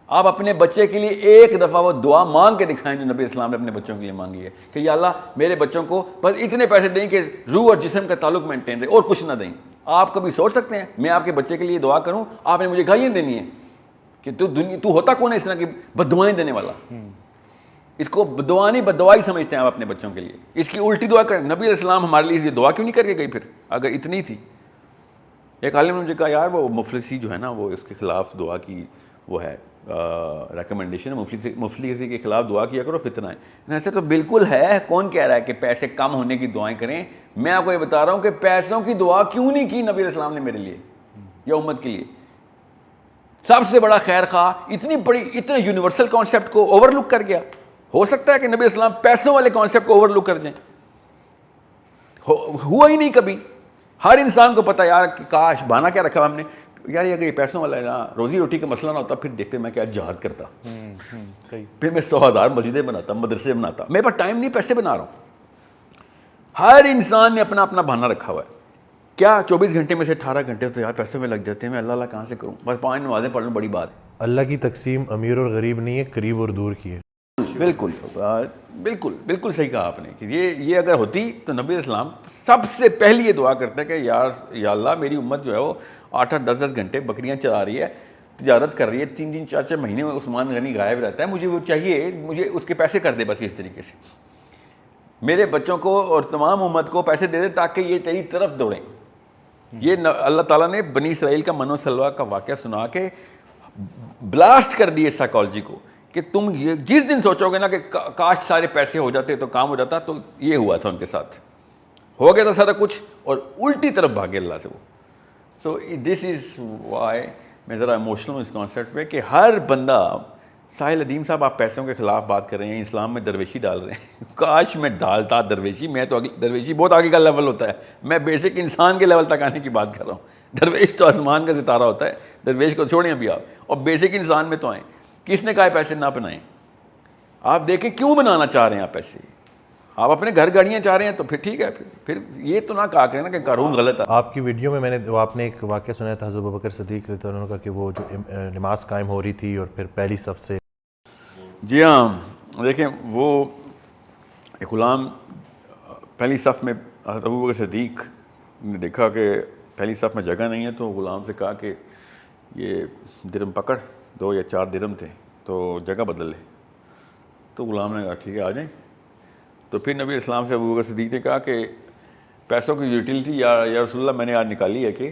آپ اپنے بچے کے لیے ایک دفعہ وہ دعا مانگ کے دکھائیں جو نبی اسلام نے اپنے بچوں کے لیے مانگی ہے کہ یا اللہ میرے بچوں کو بس اتنے پیسے دیں کہ روح اور جسم کا تعلق مینٹین رہے, اور کچھ نہ دیں. آپ کبھی سوچ سکتے ہیں میں آپ کے بچے کے لیے دعا کروں, آپ نے مجھے گالیاں دینی ہے کہ تو ہوتا کون ہے اس طرح کی بد دعائیں دینے والا؟ اس کو دعا نہیں بد دعائی سمجھتے ہیں آپ اپنے بچوں کے لیے. اس کی الٹی دعا کریں. نبی علیہ السلام ہمارے لیے دعا کیوں نہیں کر کے گئی پھر اگر اتنی تھی؟ ایک عالم نے مجھے کہا یار وہ مفلسی جو ہے نا وہ اس کے خلاف دعا کی وہ ہے ریکمنڈیشن ہے, مفلسی کے خلاف دعا کیا کرو فتنہ ہے. ایسا تو بالکل ہے, کون کہہ رہا ہے کہ پیسے کم ہونے کی دعائیں کریں؟ میں آپ کو یہ بتا رہا ہوں کہ پیسوں کی دعا کیوں نہیں کی نبی علیہ السلام نے میرے لیے یا امت کے لیے. سب سے بڑا خیر خواہ اتنی بڑی اتنے یونیورسل کانسیپٹ کو اوور لک کر گیا. ہو سکتا ہے کہ نبی السلام پیسوں والے کانسیپٹ کو اوور لک کر جائیں؟ ہوا ہی نہیں کبھی. ہر انسان کو پتہ یار کہ کاش بہانہ کیا رکھا ہم نے, یار اگر یہ پیسوں والا ہے نا, روزی روٹی کا مسئلہ نہ ہوتا پھر دیکھتے میں کیا جہاد کرتا, پھر میں 100,000 مسجدیں بناتا, مدرسے بناتا. میرے پاس ٹائم نہیں, پیسے بنا رہا ہوں. ہر انسان نے اپنا اپنا بہانہ رکھا ہوا ہے. کیا 24 گھنٹے میں سے 18 گھنٹے تو یار پیسے میں لگ جاتے ہیں, میں اللہ کہاں سے کروں, بس 5 نمازیں پڑھ لوں, بڑی بات ہے. اللہ کی تقسیم امیر اور غریب نہیں ہے, قریب اور دور کی ہے. بالکل بالکل بالکل صحیح کہا آپ نے کہ یہ اگر ہوتی تو نبی اسلام سب سے پہلی یہ دعا کرتا ہے کہ یا اللہ میری امت جو ہے وہ 8-8 10-10 گھنٹے بکریاں چلا رہی ہے, تجارت کر رہی ہے, 3-3 4-4 مہینے میں عثمان غنی غائب رہتا ہے, مجھے وہ چاہیے, مجھے اس کے پیسے کر دے بس اس طریقے سے, میرے بچوں کو اور تمام امت کو پیسے دے دے تاکہ یہ تیری طرف دوڑیں. یہ اللہ تعالیٰ نے بنی اسرائیل کا من و سلوہ کا واقعہ سنا کے بلاسٹ کر دیے سائیکالوجی کو کہ تم یہ جس دن سوچو گے نا کہ کاش سارے پیسے ہو جاتے تو کام ہو جاتا, تو یہ ہوا تھا ان کے ساتھ, ہو گیا تھا سارا کچھ اور الٹی طرف بھاگے اللہ سے وہ. سو دس از وائی میں ذرا ایموشنل ہوں اس کانسیپٹ پہ کہ ہر بندہ, ساحل ندیم صاحب آپ پیسوں کے خلاف بات کر رہے ہیں, اسلام میں درویشی ڈال رہے ہیں, کاش میں ڈالتا درویشی, میں تو درویشی بہت آگے کا لیول ہوتا ہے, میں بیسک انسان کے لیول تک آنے کی بات کر رہا ہوں. درویش تو آسمان کا ستارہ ہوتا ہے, درویش کو چھوڑیں ابھی آپ, اور بیسک انسان میں تو آئیں. کس نے کہا پیسے نہ بنائیں؟ آپ دیکھیں کیوں بنانا چاہ رہے ہیں آپ پیسے, آپ اپنے گھر گاڑیاں چاہ رہے ہیں تو پھر ٹھیک ہے, پھر یہ تو نہ کہا کریں نا کہ قارون غلط ہے. آپ کی ویڈیو میں نے آپ نے ایک واقعہ سنایا تھا حضرت ابوبکر صدیق رضی اللہ عنہ کا کہ وہ جو نماز قائم ہو رہی تھی اور پھر پہلی صف سے. جی ہاں دیکھیں, وہ ایک غلام پہلی صف میں, حضرت ابوبکر صدیق نے دیکھا کہ پہلی صف میں جگہ نہیں ہے, تو غلام سے کہا کہ یہ درم پکڑ, 2 یا 4 درم تھے, تو جگہ بدل لے. تو غلام نے کہا ٹھیک ہے آ جائیں. تو پھر نبی اسلام سے ابوبکر صدیق نے کہا کہ پیسوں کی یوٹیلٹی یا رسول اللہ میں نے آج نکالی ہے کہ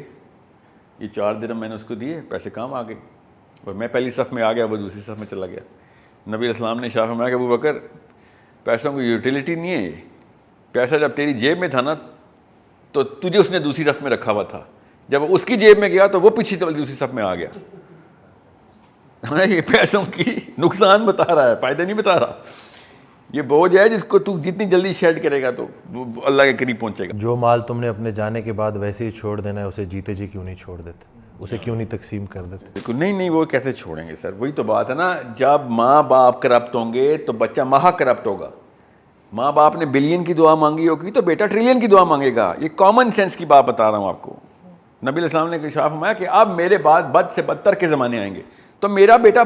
یہ 4 درم میں نے اس کو دیے, پیسے کام آ گئے, اور میں پہلی صف میں آ گیا, وہ دوسری صف میں چلا گیا. نبی اسلام نے شاہ فرمایا کہ ابوبکر پیسوں کی یوٹیلٹی نہیں ہے, پیسہ جب تیری جیب میں تھا نا تو تجھے اس نے دوسری صف میں رکھا ہوا تھا, جب اس کی جیب میں گیا تو وہ پیچھے دوسری صف میں آ گیا. یہ پیسوں کی نقصان بتا رہا ہے, فائدہ نہیں بتا رہا. یہ بوجھ ہے جس کو تو جتنی جلدی شیڈ کرے گا تو وہ اللہ کے قریب پہنچے گا. جو مال تم نے اپنے جانے کے بعد ویسے ہی چھوڑ دینا ہے, اسے جیتے جی کیوں نہیں چھوڑ دیتے, اسے کیوں نہیں تقسیم کر دیتے؟ نہیں وہ کیسے چھوڑیں گے سر, وہی تو بات ہے نا, جب ماں باپ کرپٹ ہوں گے تو بچہ مہا کرپٹ ہوگا. ماں باپ نے بلین کی دعا مانگی ہوگی تو بیٹا ٹریلین کی دعا مانگے گا. یہ کامن سینس کی بات بتا رہا ہوں آپ کو. نبی علیہ السلام نے ارشاد فرمایا کہ اب میرے بعد بد سے بدتر کے زمانے آئیں گے, تو میرا بیٹا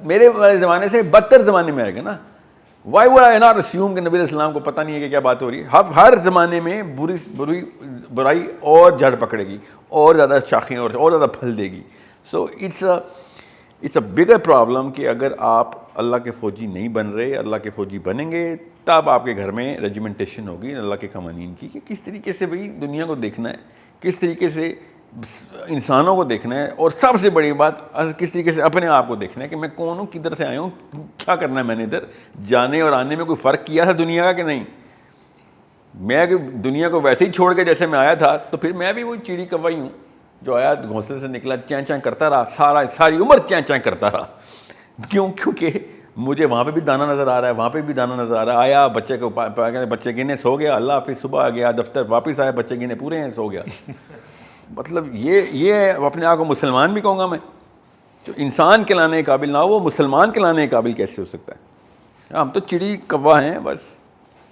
میرے والے زمانے سے بدتر زمانے میں آئے گا نا. Y would I not assume کہ نبی علیہ السلام کو پتہ نہیں ہے کہ کیا بات ہو رئی ہے. ہر زمانے میں برائی اور جڑ پکڑے گی, اور زیادہ شاخیں اور زیادہ پھل دے گی. سو اٹس اے بگر پرابلم کہ اگر آپ اللہ کے فوجی نہیں بن رہے, اللہ کے فوجی بنیں گے تب آپ کے گھر میں ریجیمنٹیشن ہوگی اللہ کے قوانین کی, کہ کس طریقے سے بھئی دنیا کو دیکھنا ہے, کس طریقے سے انسانوں کو دیکھنا ہے, اور سب سے بڑی بات کس طریقے سے اپنے آپ کو دیکھنا ہے کہ میں کون ہوں, کدھر سے آیا ہوں, کیا کرنا ہے میں نے ادھر. جانے اور آنے میں کوئی فرق کیا تھا دنیا کا کہ نہیں؟ میں دنیا کو ویسے ہی چھوڑ کے جیسے میں آیا تھا, تو پھر میں بھی وہی چڑی کوائی ہوں جو آیا گھونسلے سے نکلا, چیں چیں کرتا رہا, ساری عمر چیں چیں کرتا رہا. کیونکہ مجھے وہاں پہ بھی دانہ نظر آ رہا ہے, وہاں پہ بھی دانہ نظر آ رہا ہے. آیا بچے کو بچے گنے سو گیا, اللہ حافظ, صبح آ گیا دفتر, واپس آیا بچے گنے پورے ہیں, سو گیا. مطلب یہ اپنے آپ کو مسلمان بھی کہوں گا میں, جو انسان کہلانے کے قابل نہ ہو وہ مسلمان کہلانے کے قابل کیسے ہو سکتا ہے؟ ہم تو چڑی کوا ہیں, بس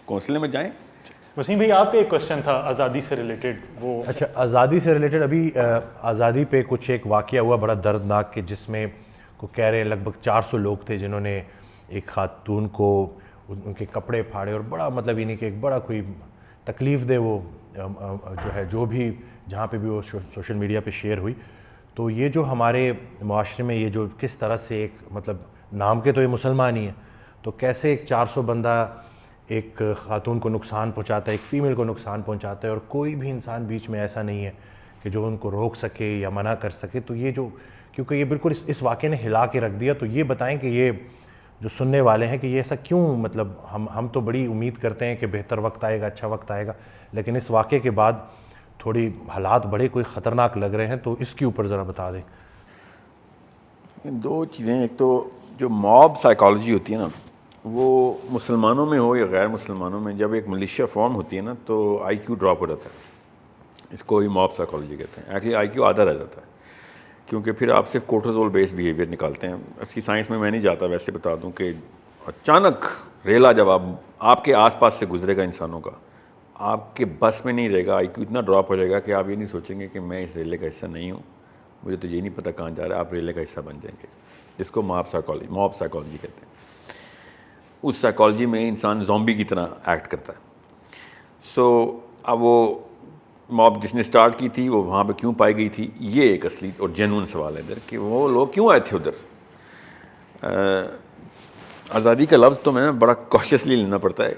گھونسلے میں جائیں. وسیم بھائی آپ کا ایک کوشچن تھا آزادی سے ریلیٹڈ. وہ اچھا, آزادی سے ریلیٹڈ ابھی آزادی پہ کچھ ایک واقعہ ہوا بڑا دردناک, کہ جس میں کو کہہ رہے ہیں لگ بھگ 400 لوگ تھے جنہوں نے ایک خاتون کو ان کے کپڑے پھاڑے, اور بڑا مطلب یہ نہیں کہ ایک بڑا کوئی تکلیف دے وہ جو ہے, جو بھی جہاں پہ بھی وہ سوشل میڈیا پہ شیئر ہوئی. تو یہ جو ہمارے معاشرے میں یہ جو کس طرح سے ایک مطلب نام کے تو یہ مسلمان ہی ہیں, تو کیسے ایک 400 بندہ ایک خاتون کو نقصان پہنچاتا ہے, ایک فیمیل کو نقصان پہنچاتا ہے, اور کوئی بھی انسان بیچ میں ایسا نہیں ہے کہ جو ان کو روک سکے یا منع کر سکے. تو یہ جو کیونکہ یہ بالکل اس واقعے نے ہلا کے رکھ دیا, تو یہ بتائیں کہ یہ جو سننے والے ہیں کہ یہ ایسا کیوں, مطلب ہم تو بڑی امید کرتے ہیں کہ بہتر وقت آئے گا, اچھا وقت آئے گا, لیکن اس واقعے کے بعد تھوڑی حالات بڑے کوئی خطرناک لگ رہے ہیں, تو اس کے اوپر ذرا بتا دیں. 2 چیزیں, ایک تو جو موب سائیکالوجی ہوتی ہے نا, وہ مسلمانوں میں ہو یا غیر مسلمانوں میں, جب ایک ملیشیا فارم ہوتی ہے نا تو آئی کیو ڈراپ ہو جاتا ہے. اس کو ہی موب سائیکالوجی کہتے ہیں. ایکچولی آئی کیو آدھا رہ جاتا ہے, کیونکہ پھر آپ صرف کورٹیزول بیس بیہیویئر نکالتے ہیں. اس کی سائنس میں نہیں جاتا, ویسے بتا دوں کہ اچانک ریلا جب آپ کے آس پاس سے گزرے گا انسانوں کا, آپ کے بس میں نہیں رہے گا, IQ اتنا ڈراپ ہو جائے گا کہ آپ یہ نہیں سوچیں گے کہ میں اس ریلے کا حصہ نہیں ہوں, مجھے تو یہ نہیں پتہ کہاں جا رہا ہے, آپ ریلے کا حصہ بن جائیں گے. جس کو موب سائیکالوجی کہتے ہیں. اس سائیکالوجی میں انسان زومبی کی طرح ایکٹ کرتا ہے. سو اب وہ موب جس نے اسٹارٹ کی تھی وہ وہاں پہ کیوں پائی گئی تھی, یہ ایک اصلی اور جینون سوال ہے ادھر کہ وہ لوگ کیوں آئے تھے ادھر. آزادی کا لفظ تو میں بڑا کوشیسلی لینا پڑتا ہے.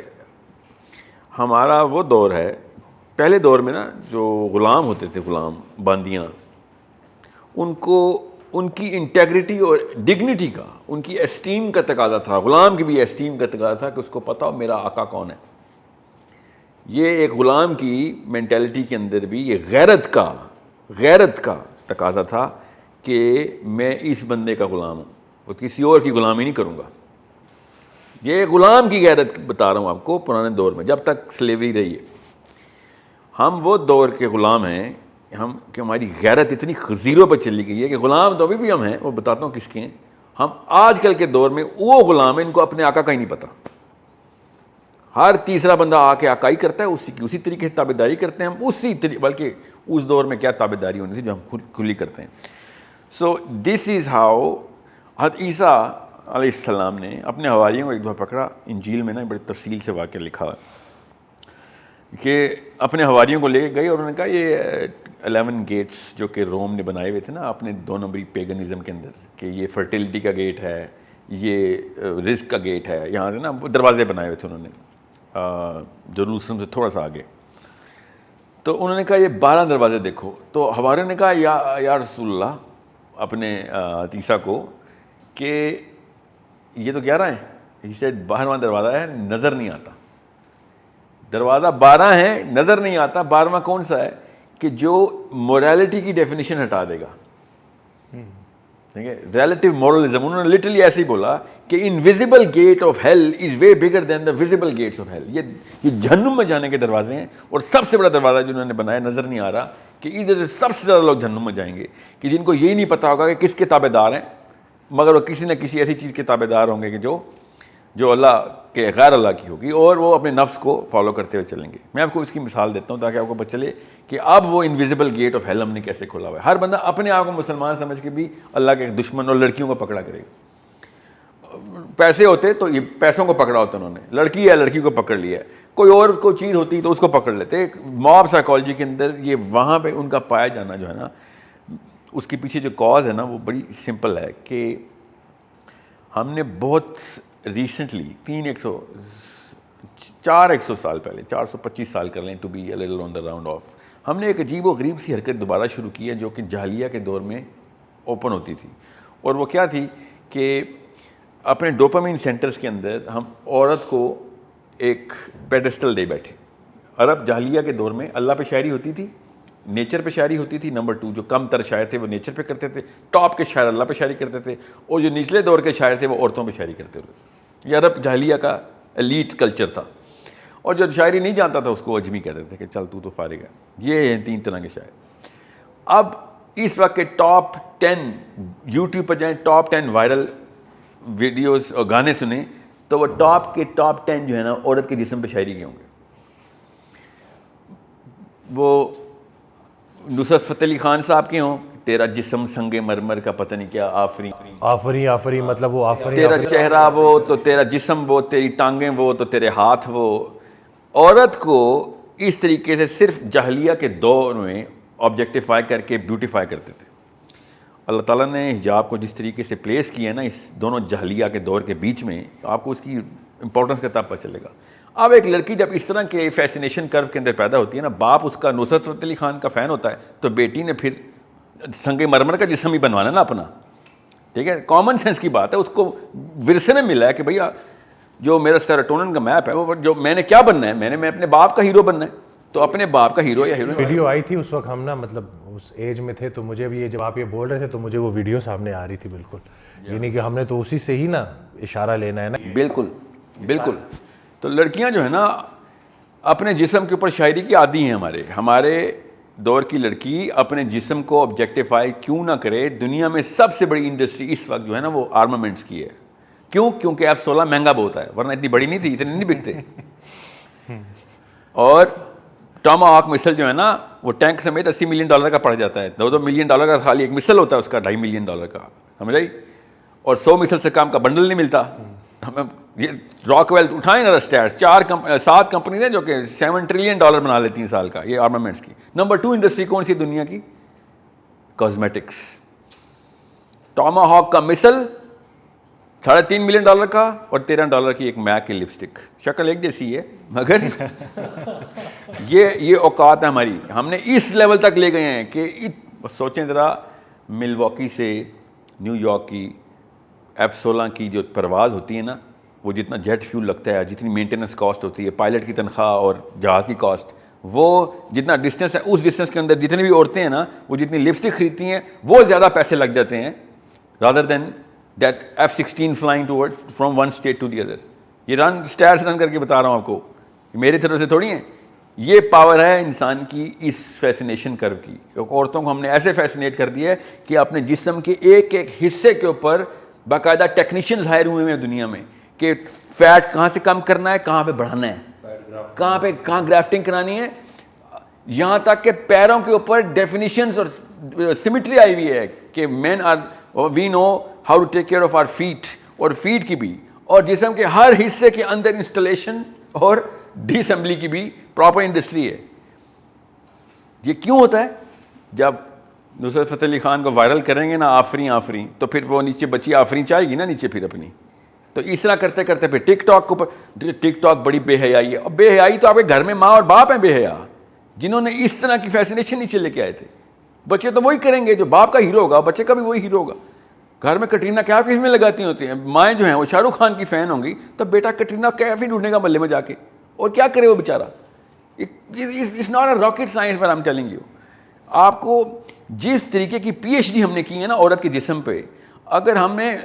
ہمارا وہ دور ہے, پہلے دور میں نا جو غلام ہوتے تھے, غلام باندیاں, ان کو ان کی انٹیگریٹی اور ڈگنیٹی کا, ان کی اسٹیم کا تقاضا تھا, غلام کی بھی اسٹیم کا تقاضا تھا کہ اس کو پتہ ہو میرا آقا کون ہے. یہ ایک غلام کی مینٹیلٹی کے اندر بھی یہ غیرت کا تقاضا تھا کہ میں اس بندے کا غلام ہوں اور کسی اور کی غلامی نہیں کروں گا. یہ غلام کی غیرت بتا رہا ہوں آپ کو, پرانے دور میں جب تک سلیوری رہی ہے. ہم وہ دور کے غلام ہیں ہم کہ ہماری غیرت اتنی زیرو پہ چلی گئی ہے کہ غلام تو ابھی بھی ہم ہیں, وہ بتاتا ہوں کس کے ہیں. ہم آج کل کے دور میں وہ غلام ہیں ان کو اپنے آقا کا ہی نہیں پتہ. ہر تیسرا بندہ آ کے آقائی کرتا ہے, اسی طریقے سے تابع داری کرتے ہیں ہم, بلکہ اس دور میں کیا تابع داری ہونی تھی جو ہم کھلی کرتے ہیں. سو دس از ہاؤ حضرت عیسیٰ علیہ السلام نے اپنے حواریوں کو ایک دفعہ پکڑا. انجیل میں نا بڑی تفصیل سے واقعہ لکھا ہے کہ اپنے حواریوں کو لے کے گئے اور انہوں نے کہا یہ 11 گیٹس جو کہ روم نے بنائے ہوئے تھے نا اپنے 2 نمبری پیگنزم کے اندر, کہ یہ فرٹیلٹی کا گیٹ ہے, یہ رزق کا گیٹ ہے, یہاں سے نا دروازے بنائے ہوئے تھے انہوں نے جروسلم سے تھوڑا سا آگے. تو انہوں نے کہا یہ 12 دروازے دیکھو. تو حواریوں نے کہا یا رسول اللہ اپنے عیسیٰ کو کہ یہ تو 11 ہیں. اسے 12واں دروازہ ہے, نظر نہیں آتا. دروازہ 12 ہیں, نظر نہیں آتا. 12واں کون سا ہے کہ جو موریلٹی کی ڈیفینیشن ہٹا دے گا. ٹھیک ہے, ریلیٹیو مورلزم. انہوں نے لٹرلی ایسے ہی بولا کہ invisible gate of hell is way bigger than the visible gates of hell. یہ جہنم میں جانے کے دروازے ہیں, اور سب سے بڑا دروازہ جو انہوں نے بنایا نظر نہیں آ رہا کہ ادھر سے سب سے زیادہ لوگ جہنم میں جائیں گے کہ جن کو یہی نہیں پتا ہوگا کہ کس کے تابع دار ہیں, مگر وہ کسی نہ کسی ایسی چیز کے تابع دار ہوں گے کہ جو اللہ کے غیر اللہ کی ہوگی, اور وہ اپنے نفس کو فالو کرتے ہوئے چلیں گے. میں آپ کو اس کی مثال دیتا ہوں تاکہ آپ کو پتہ چلے کہ اب وہ انویزیبل گیٹ آف ہیل ہم نے کیسے کھولا ہوا ہے. ہر بندہ اپنے آپ کو مسلمان سمجھ کے بھی اللہ کے دشمن اور لڑکیوں کو پکڑا کرے گا. پیسے ہوتے تو یہ پیسوں کو پکڑا ہوتا انہوں نے, لڑکی ہے لڑکی کو پکڑ لیا ہے, کوئی اور کوئی چیز ہوتی تو اس کو پکڑ لیتے. موب سائیکالوجی کے اندر یہ وہاں پہ ان کا پایا جانا جو ہے نا, اس کے پیچھے جو کاز ہے نا وہ بڑی سمپل ہے کہ ہم نے بہت ریسنٹلی 400 سال پہلے, 425 سال کر لیں to be a little on the round off, ہم نے ایک عجیب و غریب سی حرکت دوبارہ شروع کی ہے جو کہ جاہلیہ کے دور میں اوپن ہوتی تھی. اور وہ کیا تھی کہ اپنے ڈوپامین سینٹرز کے اندر ہم عورت کو ایک پیڈسٹل دے بیٹھے. عرب جاہلیہ کے دور میں اللہ پہ شاعری ہوتی تھی, نیچر پہ شاعری ہوتی تھی. نمبر 2 جو کم تر شاعر تھے وہ نیچر پہ کرتے تھے, ٹاپ کے شاعر اللہ پہ شاعری کرتے تھے, اور جو نچلے دور کے شاعر تھے وہ عورتوں پہ شاعری کرتے تھے. یہ عرب جاہلیہ کا ایلیٹ کلچر تھا, اور جو شاعری نہیں جانتا تھا اس کو اجمی کہتے تھے کہ چل تو فارغ ہے. یہ ہیں 3 طرح کے شاعر. اب اس وقت کے ٹاپ 10 یوٹیوب پر جائیں, ٹاپ 10 وائرل ویڈیوز اور گانے سنیں تو وہ ٹاپ کے ٹاپ 10 جو ہے نا عورت کے جسم پہ شاعری کے ہوں گے. وہ نصرت فتح علی خان صاحب کے ہوں, تیرا جسم سنگ مرمر کا پتہ نہیں کیا آفری مطلب وہ آفری, تیرا چہرہ وہ تو تیرا جسم وہ, تیری ٹانگیں وہ تو تیرے ہاتھ وہ. عورت کو اس طریقے سے صرف جاہلیہ کے دور میں آبجیکٹیفائی کر کے بیوٹیفائی کرتے تھے. اللہ تعالیٰ نے حجاب کو جس طریقے سے پلیس کیا ہے نا اس دونوں جاہلیہ کے دور کے بیچ میں, آپ کو اس کی امپورٹنس کا تب پتہ چلے گا. اب ایک لڑکی جب اس طرح کے فیسینیشن کرو کے اندر پیدا ہوتی ہے نا, باپ اس کا نصرت فتح علی خان کا فین ہوتا ہے تو بیٹی نے پھر سنگ مرمر کا جسم ہی بنوانا نا اپنا. ٹھیک ہے, کامن سینس کی بات ہے, اس کو ورثے میں ملا ہے کہ بھیا جو میرا سیروٹونن کا میپ ہے وہ جو میں نے کیا بننا ہے, میں اپنے باپ کا ہیرو بننا ہے, تو اپنے باپ کا ہیرو یا ہیروئن. ویڈیو آئی تھی اس وقت ہم نا مطلب اس ایج میں تھے, تو مجھے بھی یہ جب آپ یہ بول رہے تھے تو مجھے وہ ویڈیو سامنے آ رہی تھی بالکل. یعنی کہ ہم نے تو اسی سے ہی نا اشارہ لینا ہے نا. بالکل بالکل. تو لڑکیاں جو ہے نا اپنے جسم کے اوپر شاعری کی عادی ہیں. ہمارے دور کی لڑکی اپنے جسم کو آبجیکٹیفائی کیوں نہ کرے. دنیا میں سب سے بڑی انڈسٹری اس وقت جو ہے نا وہ آرمامنٹس کی ہے. کیوں؟ کیونکہ F-16 مہنگا بہت ہے, ورنہ اتنی بڑی نہیں تھی, اتنے نہیں بکتے. اور ٹاماہاک مسل جو ہے نا وہ ٹینک سمیت $80 ملین کا پڑ جاتا ہے. $2 ملین کا خالی ایک مسل ہوتا ہے اس کا $2.5 ملین کا, سمجھ آئی. اور 100 مسل سے کام کا بنڈل نہیں ملتا. ہمیں یہ راک ویل اٹھائیں نا اسٹیٹس, 7 کمپنیز ہیں جو کہ $7 ٹریلین بنا لیتی ہیں سال کا, یہ آرمامنٹس کی. نمبر 2 انڈسٹری کون سی دنیا کی؟ کاسمیٹکس. ٹاماہاک کا مسل $3.5 ملین کا اور $13 کی ایک میک کی لپسٹک, شکل ایک جیسی ہے مگر یہ اوقات ہے ہماری. ہم نے اس لیول تک لے گئے ہیں کہ سوچیں ذرا, ملواکی سے نیو یارک کی F-16 کی جو پرواز ہوتی ہے نا, وہ جتنا جیٹ فیول لگتا ہے, جتنی مینٹیننس کاسٹ ہوتی ہے, پائلٹ کی تنخواہ اور جہاز کی کاسٹ, وہ جتنا ڈسٹینس ہے اس ڈسٹینس کے اندر جتنی بھی عورتیں ہیں نا وہ جتنی لپسٹک خریدتی ہیں وہ زیادہ پیسے لگ جاتے ہیں rather than that F-16 flying from one state to the other. یہ اسٹیٹس رن کر کے بتا رہا ہوں آپ کو, میری طرف سے تھوڑی ہیں. یہ پاور ہے انسان کی اس فیسنیشن کرو کی. عورتوں کو ہم نے ایسے فیسنیٹ کر دیا ہے کہ اپنے جسم کے ایک ایک حصے کے اوپر باقاعدہ ٹیکنیشینز ہائر ہوئے ہیں دنیا میں کہ فیٹ کہاں سے کم کرنا ہے, کہاں پہ بڑھانا ہے, کہاں گرافٹنگ کرانی ہے, یہاں تک کہ پیروں کے اوپر ڈیفینیشنز اور سیمیٹری آئی ہوئی ہے کہ men are we know how to take care of our feet, اور فیٹ کی بھی اور جسم کے ہر حصے کے اندر انسٹالیشن اور ڈی اسمبلی کی بھی پراپر انڈسٹری ہے. یہ کیوں ہوتا ہے؟ جب نصرت فتح علی خان کو وائرل کریں گے نا آفرین, تو پھر وہ نیچے بچی آفرین چاہے گی نا نیچے پھر اپنی, تو اس طرح کرتے کرتے پھر ٹک ٹاک کو, ٹک ٹاک بڑی بے حیائی ہے. اور بے حیائی تو آپ کے گھر میں ماں اور باپ ہیں بے حیا, جنہوں نے اس طرح کی فیسنیشن نیچے لے کے آئے تھے. بچے تو وہی کریں گے جو باپ کا ہیرو ہوگا, بچے کا بھی وہی ہیرو ہوگا. گھر میں کٹرینہ کیف کی فلمیں لگاتی ہوتی ہیں, مائیں جو ہیں وہ شاہ رخ خان کی فین ہوں گی, تو بیٹا کٹرینہ کیف ہی ڈھونڈے گا محلے میں جا کے, اور کیا کرے وہ بیچارہ. It's not a rocket science but I am telling you. آپ کو جس طریقے کی PhD ہم نے کی ہے نا عورت کے جسم پہ, اگر ہم نے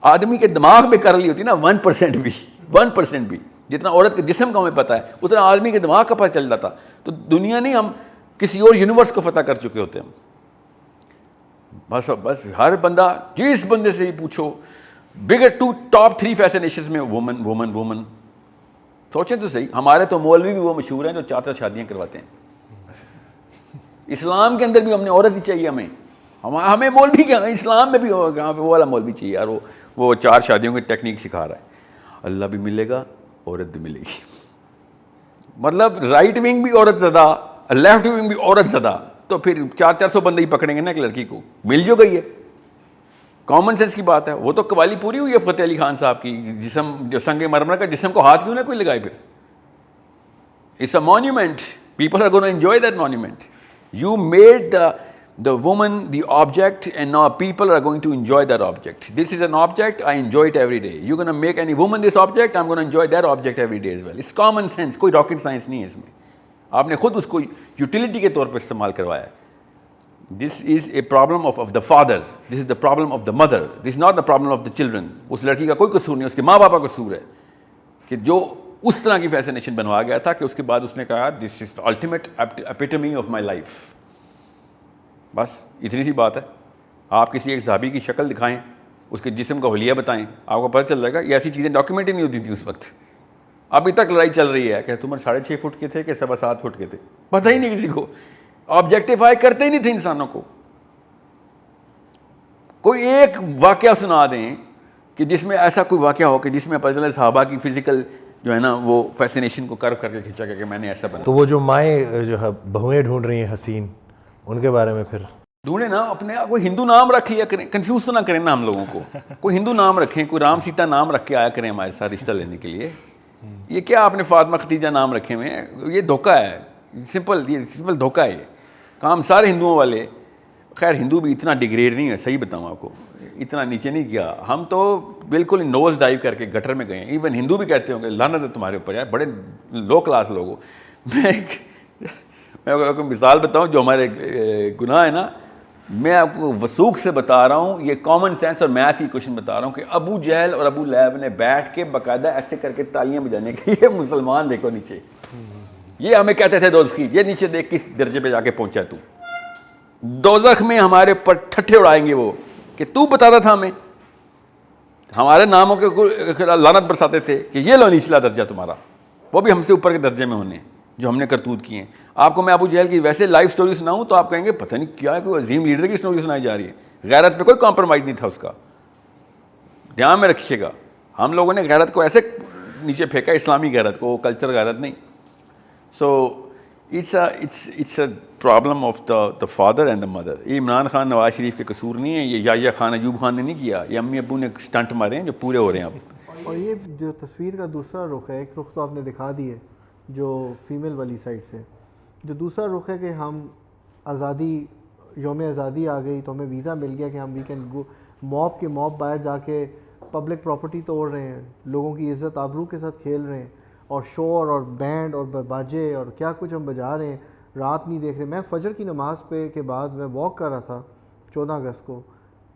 آدمی کے دماغ میں کر لی ہوتی نا 1% بھی جتنا عورت کے جسم کا ہمیں پتہ ہے اتنا آدمی کے دماغ کا پتہ چل جاتا, تو دنیا نہیں, ہم کسی اور یونیورس کو فتح کر چکے ہوتے ہیں. بس ہر بندہ, جس بندے سے ہی پوچھو, بگر ٹاپ 3 فیسنیشنز میں وومن. سوچیں تو صحیح, ہمارے تو مولوی بھی وہ مشہور ہیں جو 4 شادیاں کرواتے ہیں. اسلام کے اندر بھی ہم نے عورت ہی چاہیے, ہمیں مولوی کیا, اسلام میں بھی ہوگا وہ والا مولوی چاہیے یار, وہ 4 شادیوں کی ٹیکنیک سکھا رہا ہے. اللہ بھی ملے گا, عورت بھی ملے گی. مطلب رائٹ ونگ بھی عورت زدہ, لیفٹ ونگ بھی عورت زدہ, تو پھر 400 بندے ہی پکڑیں گے نا ایک لڑکی کو, مل جو گئی ہے. کامن سینس کی بات ہے. وہ تو قوالی پوری ہوئی ہے فتح علی خان صاحب کی, جسم جو سنگ مرمر کا جسم کو ہاتھ کیوں نہ کوئی لگائے. پھر it's a monument, people are gonna enjoy that monument. You made the woman the object, and now people are going to enjoy that object. This is an object, I enjoy it every day. You're going to make any woman this object, I'm going to enjoy that object every day as well. It's common sense, کوئی rocket science نہیں ہے اس میں. آپ نے خود اس کو utility کے طور پر استعمال کروایا ہے. This is a problem of the father. This is the problem of the mother. This is not the problem of the children. اس لڑکی کا کوئی قصور نہیں, اس کے ماں باپ کا قصور ہے کہ جو اس طرح کی فیسنیشن بنوا گیا تھا کہ اس کے بعد اس نے کہا دس از الٹیمیٹ ایپیٹمی آف مائی لائف. بس اتنی سی بات ہے. آپ کسی ایک صحابی کی شکل دکھائیں, اس کے جسم کا حلیہ بتائیں, آپ کو پتہ چل جائے گا. یہ ایسی چیزیں ڈاکیومنٹ ہی نہیں ہوتی تھیں اس وقت. ابھی تک لڑائی چل رہی ہے کہ تم 6.5 فٹ کے تھے کہ 7.25 فٹ کے تھے, پتہ ہی نہیں کسی کو. آبجیکٹیفائی کرتے ہی نہیں تھے انسانوں کو. کوئی ایک واقعہ سنا دیں کہ جس میں ایسا کوئی واقعہ ہو کہ جس میں پتہ چلے صحابہ کی فزیکل جو ہے نا وہ فیسنیشن کو کرو کر کے کھینچا کہ میں نے ایسا بنا. تو وہ جو مائیں جو ہے بہویں ڈھونڈ رہی ہیں حسین, ان کے بارے میں پھر ڈھونڈے نا, اپنے کوئی ہندو نام رکھ لیا کریں, کنفیوز تو نہ کریں نا ہم لوگوں کو. کوئی ہندو نام رکھیں, کوئی رام سیتا نام رکھ کے آیا کریں ہمارے ساتھ رشتہ لینے کے لیے. یہ کیا آپ نے فاطمہ ختیجہ نام رکھے ہوئے ہیں, یہ دھوکہ ہے, سمپل دھوکہ ہے. یہ کام سارے ہندوؤں والے, خیر ہندو بھی اتنا ڈگریڈ نہیں ہے, صحیح بتاؤں آپ کو, اتنا نیچے نہیں گیا. ہم تو بالکل نوز ڈائیو کر کے گٹر میں گئے ہیں. ایون ہندو بھی کہتے ہوں گے لعنت ہے تمہارے اوپر, یار بڑے لو کلاس لوگ ہو. میں آپ کو مثال بتاؤں جو ہمارے گناہ ہے نا, میں آپ کو وثوق سے بتا رہا ہوں, یہ کامن سینس اور میتھ کی کوشچن بتا رہا ہوں کہ ابو جہل اور ابو لہب نے بیٹھ کے باقاعدہ ایسے کر کے تالیاں بجانے کے, یہ مسلمان دیکھو نیچے, یہ ہمیں کہتے تھے دوزخی, یہ نیچے دیکھ کس درجے پہ جا کے پہنچا تو. دوزخ میں ہمارے اوپر ٹھٹھے اڑائیں گے وہ کہ تو بتاتا تھا ہمیں, ہمارے ناموں کے لعنت برساتے تھے کہ یہ لو نچلا درجہ تمہارا, وہ بھی ہم سے اوپر کے درجے میں ہونے. جو ہم نے کرتوت کی ہیں. آپ کو میں ابو جہل کی ویسے لائف سٹوری سناؤں تو آپ کہیں گے پتہ نہیں کیا کوئی عظیم لیڈر کی سٹوری سنائی جا رہی ہے. غیرت پہ کوئی کمپرومائز نہیں تھا اس کا, دھیان میں رکھیے گا. ہم لوگوں نے غیرت کو ایسے نیچے پھینکا, اسلامی غیرت کو, کلچر غیرت نہیں. So it's a problem of the father and the mother. یہ عمران خان نواز شریف کے قصور نہیں ہے, یہ یحییٰ خان ایوب خان نے نہیں کیا, یہ امی ابو نے اسٹنٹ مارے ہیں جو پورے ہو رہے ہیں اب. اور یہ جو تصویر کا دوسرا رخ ہے, ایک رخ تو آپ نے دکھا دی ہے جو فیمیل والی سائڈ سے, جو دوسرا رخ ہے کہ ہم آزادی, یوم آزادی آ گئی تو ہمیں ویزا مل گیا کہ ہم وی کین گو, موب کے موب باہر جا کے پبلک پراپرٹی توڑ رہے ہیں, لوگوں کی عزت آبرو کے ساتھ کھیل رہے ہیں, اور شور اور بینڈ اور باجے اور کیا کچھ ہم بجا رہے ہیں, رات نہیں دیکھ رہے. میں فجر کی نماز پہ کے بعد میں واک کر رہا تھا 14 اگست کو,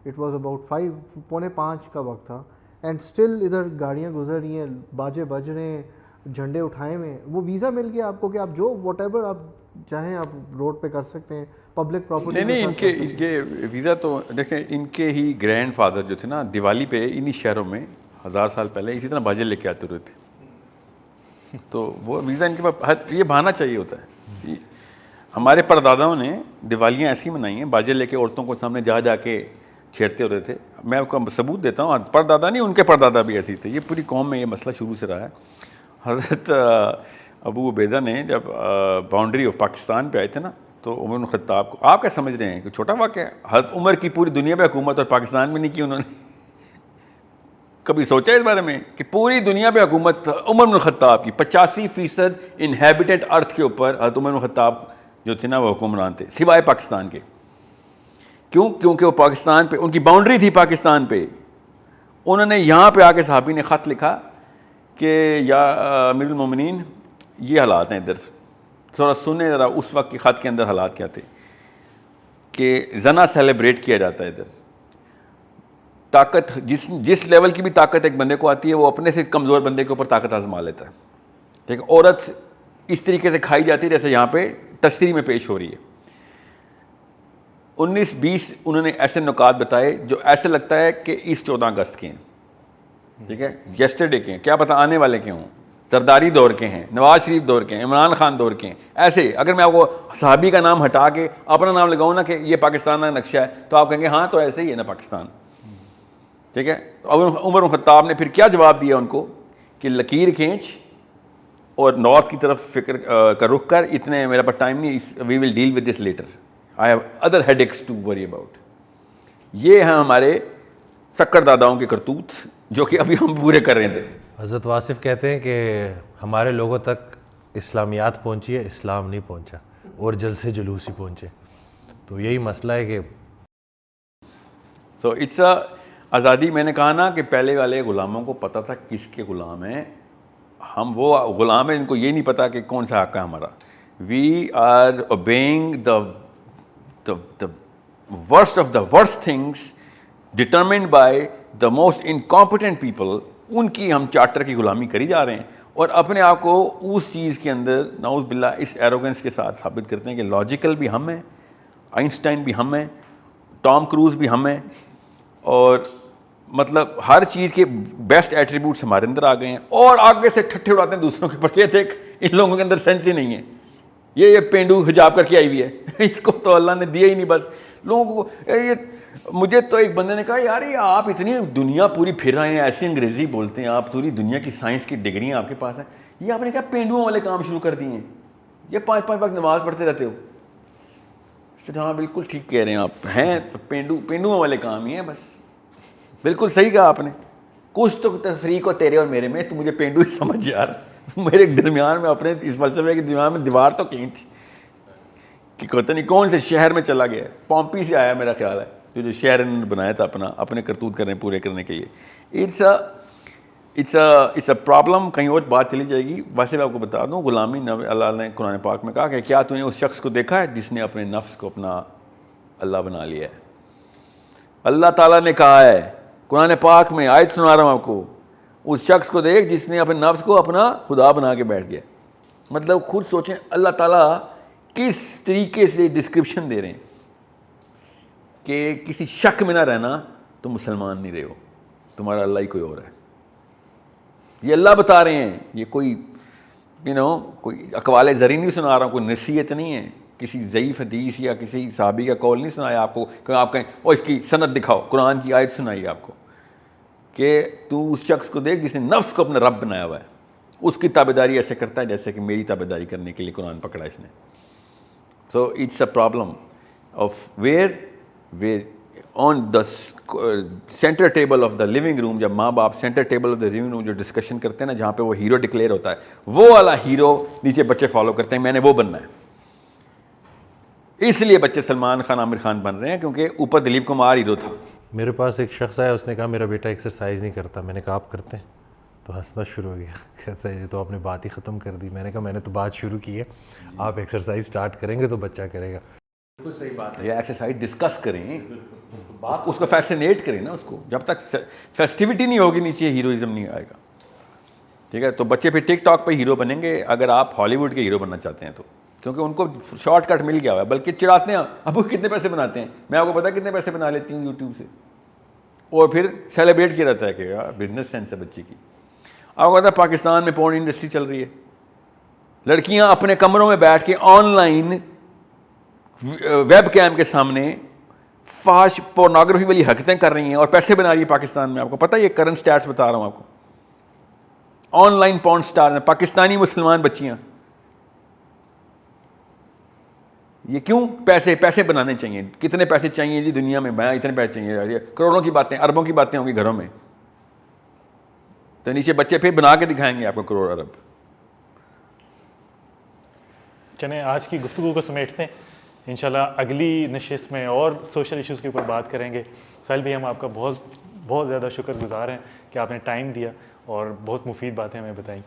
اٹ واز اباؤٹ 4:45 کا وقت تھا, اینڈ اسٹل ادھر گاڑیاں گزر رہی ہیں, باجے بج رہے ہیں, جھنڈے اٹھائے ہوئے ہیں. وہ ویزا مل گیا آپ کو کہ آپ جو واٹ ایور آپ چاہیں آپ روڈ پہ کر سکتے ہیں, پبلک پراپرٹی. نہیں, ان کے ویزا تو دیکھیں, ان کے ہی گرینڈ فادر جو تھے نا, دیوالی پہ انہی شہروں میں 1000 سال پہلے اسی طرح باجے لے کے آتے ہوئے تھے. تو وہ ویزا ان کے پاس یہ بہانا چاہیے ہوتا ہے. ہمارے پرداداؤں نے دیوالیاں ایسی منائی ہیں, باجے لے کے عورتوں کو سامنے جا جا کے چھیڑتے ہوتے تھے. میں آپ کو ثبوت دیتا ہوں, پردادا نہیں, ان کے پردادا بھی ایسے تھے. یہ پوری قوم میں یہ مسئلہ شروع سے رہا ہے. حضرت ابو عبیدہ نے جب باؤنڈری آف پاکستان پہ آئے تھے نا, تو عمر بن خطاب کو, آپ کیا سمجھ رہے ہیں کہ چھوٹا واقعہ ہے؟ حضرت عمر کی پوری دنیا پہ حکومت اور پاکستان میں نہیں کی انہوں نے. کبھی سوچا اس بارے میں کہ پوری دنیا پہ حکومت عمر بن خطاب کی, 85% انہیبیٹنٹ ارتھ کے اوپر حضرت عمر بن خطاب جو تھے نا وہ حکمران تھے, سوائے پاکستان کے. کیوں؟ کیونکہ وہ پاکستان پہ ان کی باؤنڈری تھی پاکستان پہ. انہوں نے یہاں پہ آ کے صحابی نے خط لکھا کہ یا امیر المومنین یہ حالات ہیں ادھر, تھوڑا سنیں ذرا اس وقت کے خط کے اندر حالات کیا تھے. کہ زنا سیلیبریٹ کیا جاتا ہے ادھر. طاقت جس لیول کی بھی طاقت ایک بندے کو آتی ہے, وہ اپنے سے کمزور بندے کے اوپر طاقت آزما لیتا ہے. ٹھیک ہے, عورت اس طریقے سے کھائی جاتی ہے جیسے یہاں پہ تشریح میں پیش ہو رہی ہے. 19-20 انہوں نے ایسے نکات بتائے جو ایسے لگتا ہے کہ اس 14 اگست کے ہیں. ٹھیک ہے, یسٹرڈے کے ہیں, کیا پتہ آنے والے کے ہوں, زرداری دور کے ہیں, نواز شریف دور کے ہیں, عمران خان دور کے ہیں. ایسے اگر میں آپ کو صحابی کا نام ہٹا کے اپنا نام لگاؤں نا کہ یہ پاکستان کا نقشہ ہے, تو آپ کہیں گے ہاں تو ایسے ہی ہے نا پاکستان. ٹھیک ہے, عمر بن خطاب نے پھر کیا جواب دیا ان کو کہ لکیر کھینچ اور نارتھ کی طرف فکر کا رخ کر, اتنے میرے پاس ٹائم نہیں, we will deal with this later, I have other headaches to worry about. یہ ہیں ہمارے سکر داداؤں کے کرتوت جو کہ ابھی ہم پورے کر رہے تھے. حضرت واصف کہتے ہیں کہ ہمارے لوگوں تک اسلامیات پہنچی ہے, اسلام نہیں پہنچا, اور جلسے جلوس ہی پہنچے. تو یہی مسئلہ ہے کہ سو اٹس آزادی. میں نے کہا نا کہ پہلے والے غلاموں کو پتہ تھا کس کے غلام ہیں. ہم وہ غلام ہیں جن کو یہ نہیں پتا کہ کون سا حق ہے ہمارا. We are obeying the worst of the worst things determined by the most incompetent people. ان کی ہم چارٹر کی غلامی کری جا رہے ہیں, اور اپنے آپ کو اس چیز کے اندر نعوذ باللہ اس ایروگنس کے ساتھ ثابت کرتے ہیں کہ لاجیکل بھی ہم ہیں, آئنسٹائن بھی ہم ہیں, ٹام کروز بھی ہم ہیں, اور مطلب ہر چیز کے بیسٹ ایٹریبیوٹس ہمارے اندر آ گئے ہیں, اور آگے سے ٹھٹھے اڑاتے ہیں دوسروں کے اوپر. یہ دیکھ ان لوگوں کے اندر سینس ہی نہیں ہے, یہ پینڈو حجاب کر کے آئی ہوئی ہے, اس کو تو اللہ نے دیا ہی نہیں. بس لوگوں کو یہ, مجھے تو ایک بندے نے کہا یار یہ آپ اتنی دنیا پوری پھر رہے ہیں, ایسی انگریزی بولتے ہیں آپ, پوری دنیا کی سائنس کی ڈگریاں آپ کے پاس ہیں, یہ آپ نے کہا پینڈوؤں والے کام شروع کر دیے ہیں, یہ 5 وقت نماز پڑھتے رہتے ہو. ہاں بالکل ٹھیک کہہ رہے ہیں آپ, ہیں پینڈوؤں والے کام ہی ہیں بس. بالکل صحیح کہا آپ نے. کچھ تو تفریق ہو تیرے اور میرے میں, تو مجھے پینڈو ہی سمجھ یار. میرے درمیان میں اپنے اس فلسفے کے درمیان میں دیوار تو کہیں تھی کہ پتہ نہیں کون سے شہر میں چلا گیا. پومپی سے آیا میرا خیال ہے, جو شہر انہوں نے بنایا تھا اپنے کرتوت کرنے پورے کرنے کے لیے. It's a problem. کہیں اور بات چلی جائے گی. ویسے میں آپ کو بتا دوں, غلامی اللہ نے قرآن پاک میں کہا کہ کیا تو نے اس شخص کو دیکھا ہے جس نے اپنے نفس کو اپنا اللہ بنا لیا ہے. اللہ تعالیٰ نے کہا ہے قرآن پاک میں, آیت سنا رہا ہوں آپ کو, اس شخص کو دیکھ جس نے اپنے نفس کو اپنا خدا بنا کے بیٹھ گیا. مطلب خود سوچیں اللہ تعالیٰ کس طریقے سے ڈسکرپشن دے رہے ہیں کہ کسی شک میں نہ رہنا تم مسلمان نہیں رہے ہو, تمہارا اللہ ہی کوئی اور ہے. یہ اللہ بتا رہے ہیں, یہ کوئی کوئی اقوال زرعی نہیں سنا رہا ہوں, کوئی نصیحت نہیں ہے, کسی ضعیف حدیث یا کسی صحابی کا قول نہیں سنایا آپ کو کہ آپ کہیں او اس کی سند دکھاؤ, قرآن کی آیت سنائی آپ کو کہ تو اس شخص کو دیکھ جس نے نفس کو اپنا رب بنایا ہوا ہے, اس کی تابعداری ایسے کرتا ہے جیسے کہ میری تابعداری کرنے کے لیے قرآن پکڑا اس نے. So it's a problem of where on the centre table of the living room, جب ماں باپ centre table of the living room جو ڈسکشن کرتے ہیں نا, جہاں پہ وہ ہیرو ڈکلیئر ہوتا ہے, وہ والا ہیرو نیچے بچے فالو کرتے ہیں, میں نے وہ بننا ہے. اس لیے بچے سلمان خان عامر خان بن رہے ہیں کیونکہ اوپر دلیپ کمار ہیرو تھا. میرے پاس ایک شخص آیا, اس نے کہا میرا بیٹا ایکسرسائز نہیں کرتا. میں نے کہا آپ کرتے ہیں؟ تو ہنسنا شروع ہو گیا, کہتا ہے یہ تو آپ نے بات ہی ختم کر دی. میں نے کہا میں نے تو بات شروع کی ہے, آپ ایکسرسائز سٹارٹ کریں گے تو بچہ کرے گا. بالکل صحیح بات ہے. یا ایکسرسائز ڈسکس کریں, اس کو فیسینیٹ کریں نا, اس کو جب تک فیسٹیوٹی نہیں ہوگی نیچے ہیروئزم نہیں آئے گا. ٹھیک ہے, تو بچے پھر ٹک ٹاک پہ ہیرو بنیں گے اگر آپ ہالی ووڈ کے ہیرو بننا چاہتے ہیں تو, کیونکہ ان کو شارٹ کٹ مل گیا ہوا ہے. بلکہ چڑھاتے ہیں ابو کتنے پیسے بناتے ہیں, میں آپ کو پتا کتنے پیسے بنا لیتی ہوں یوٹیوب سے, اور پھر سیلیبریٹ کیا رہتا ہے کہ بزنس سینس ہے بچے کی. آپ کو پتا ہے پاکستان میں پورن انڈسٹری چل رہی ہے, لڑکیاں اپنے کمروں میں بیٹھ کے آن لائن ویب کیم کے سامنے فحش پورنوگرافی والی حرکتیں کر رہی ہیں اور پیسے بنا رہی ہیں پاکستان میں. آپ کو پتہ ہے, یہ کرنٹ سٹیٹس بتا رہا ہوں آپ کو, آن لائن پورن سٹار ہیں پاکستانی مسلمان بچیاں. یہ کیوں؟ پیسے بنانے چاہیے. کتنے پیسے چاہیے جی دنیا میں؟ میں اتنے پیسے چاہیے, کروڑوں کی باتیں, اربوں کی باتیں ہوں گی گھروں میں, تو نیچے بچے پھر بنا کے دکھائیں گے آپ کو کروڑ ارب. چلیں آج کی گفتگو کو سمیٹتے ہیں, انشاءاللہ اگلی نشست میں اور سوشل ایشوز کے اوپر بات کریں گے. ساحل بھائی ہم آپ کا بہت زیادہ شکر گزار ہیں کہ آپ نے ٹائم دیا اور بہت مفید باتیں ہمیں بتائیں.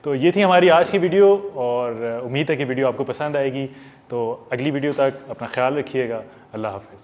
تو یہ تھی ہماری آج کی ویڈیو, اور امید ہے کہ ویڈیو آپ کو پسند آئے گی. تو اگلی ویڈیو تک اپنا خیال رکھیے گا. اللہ حافظ.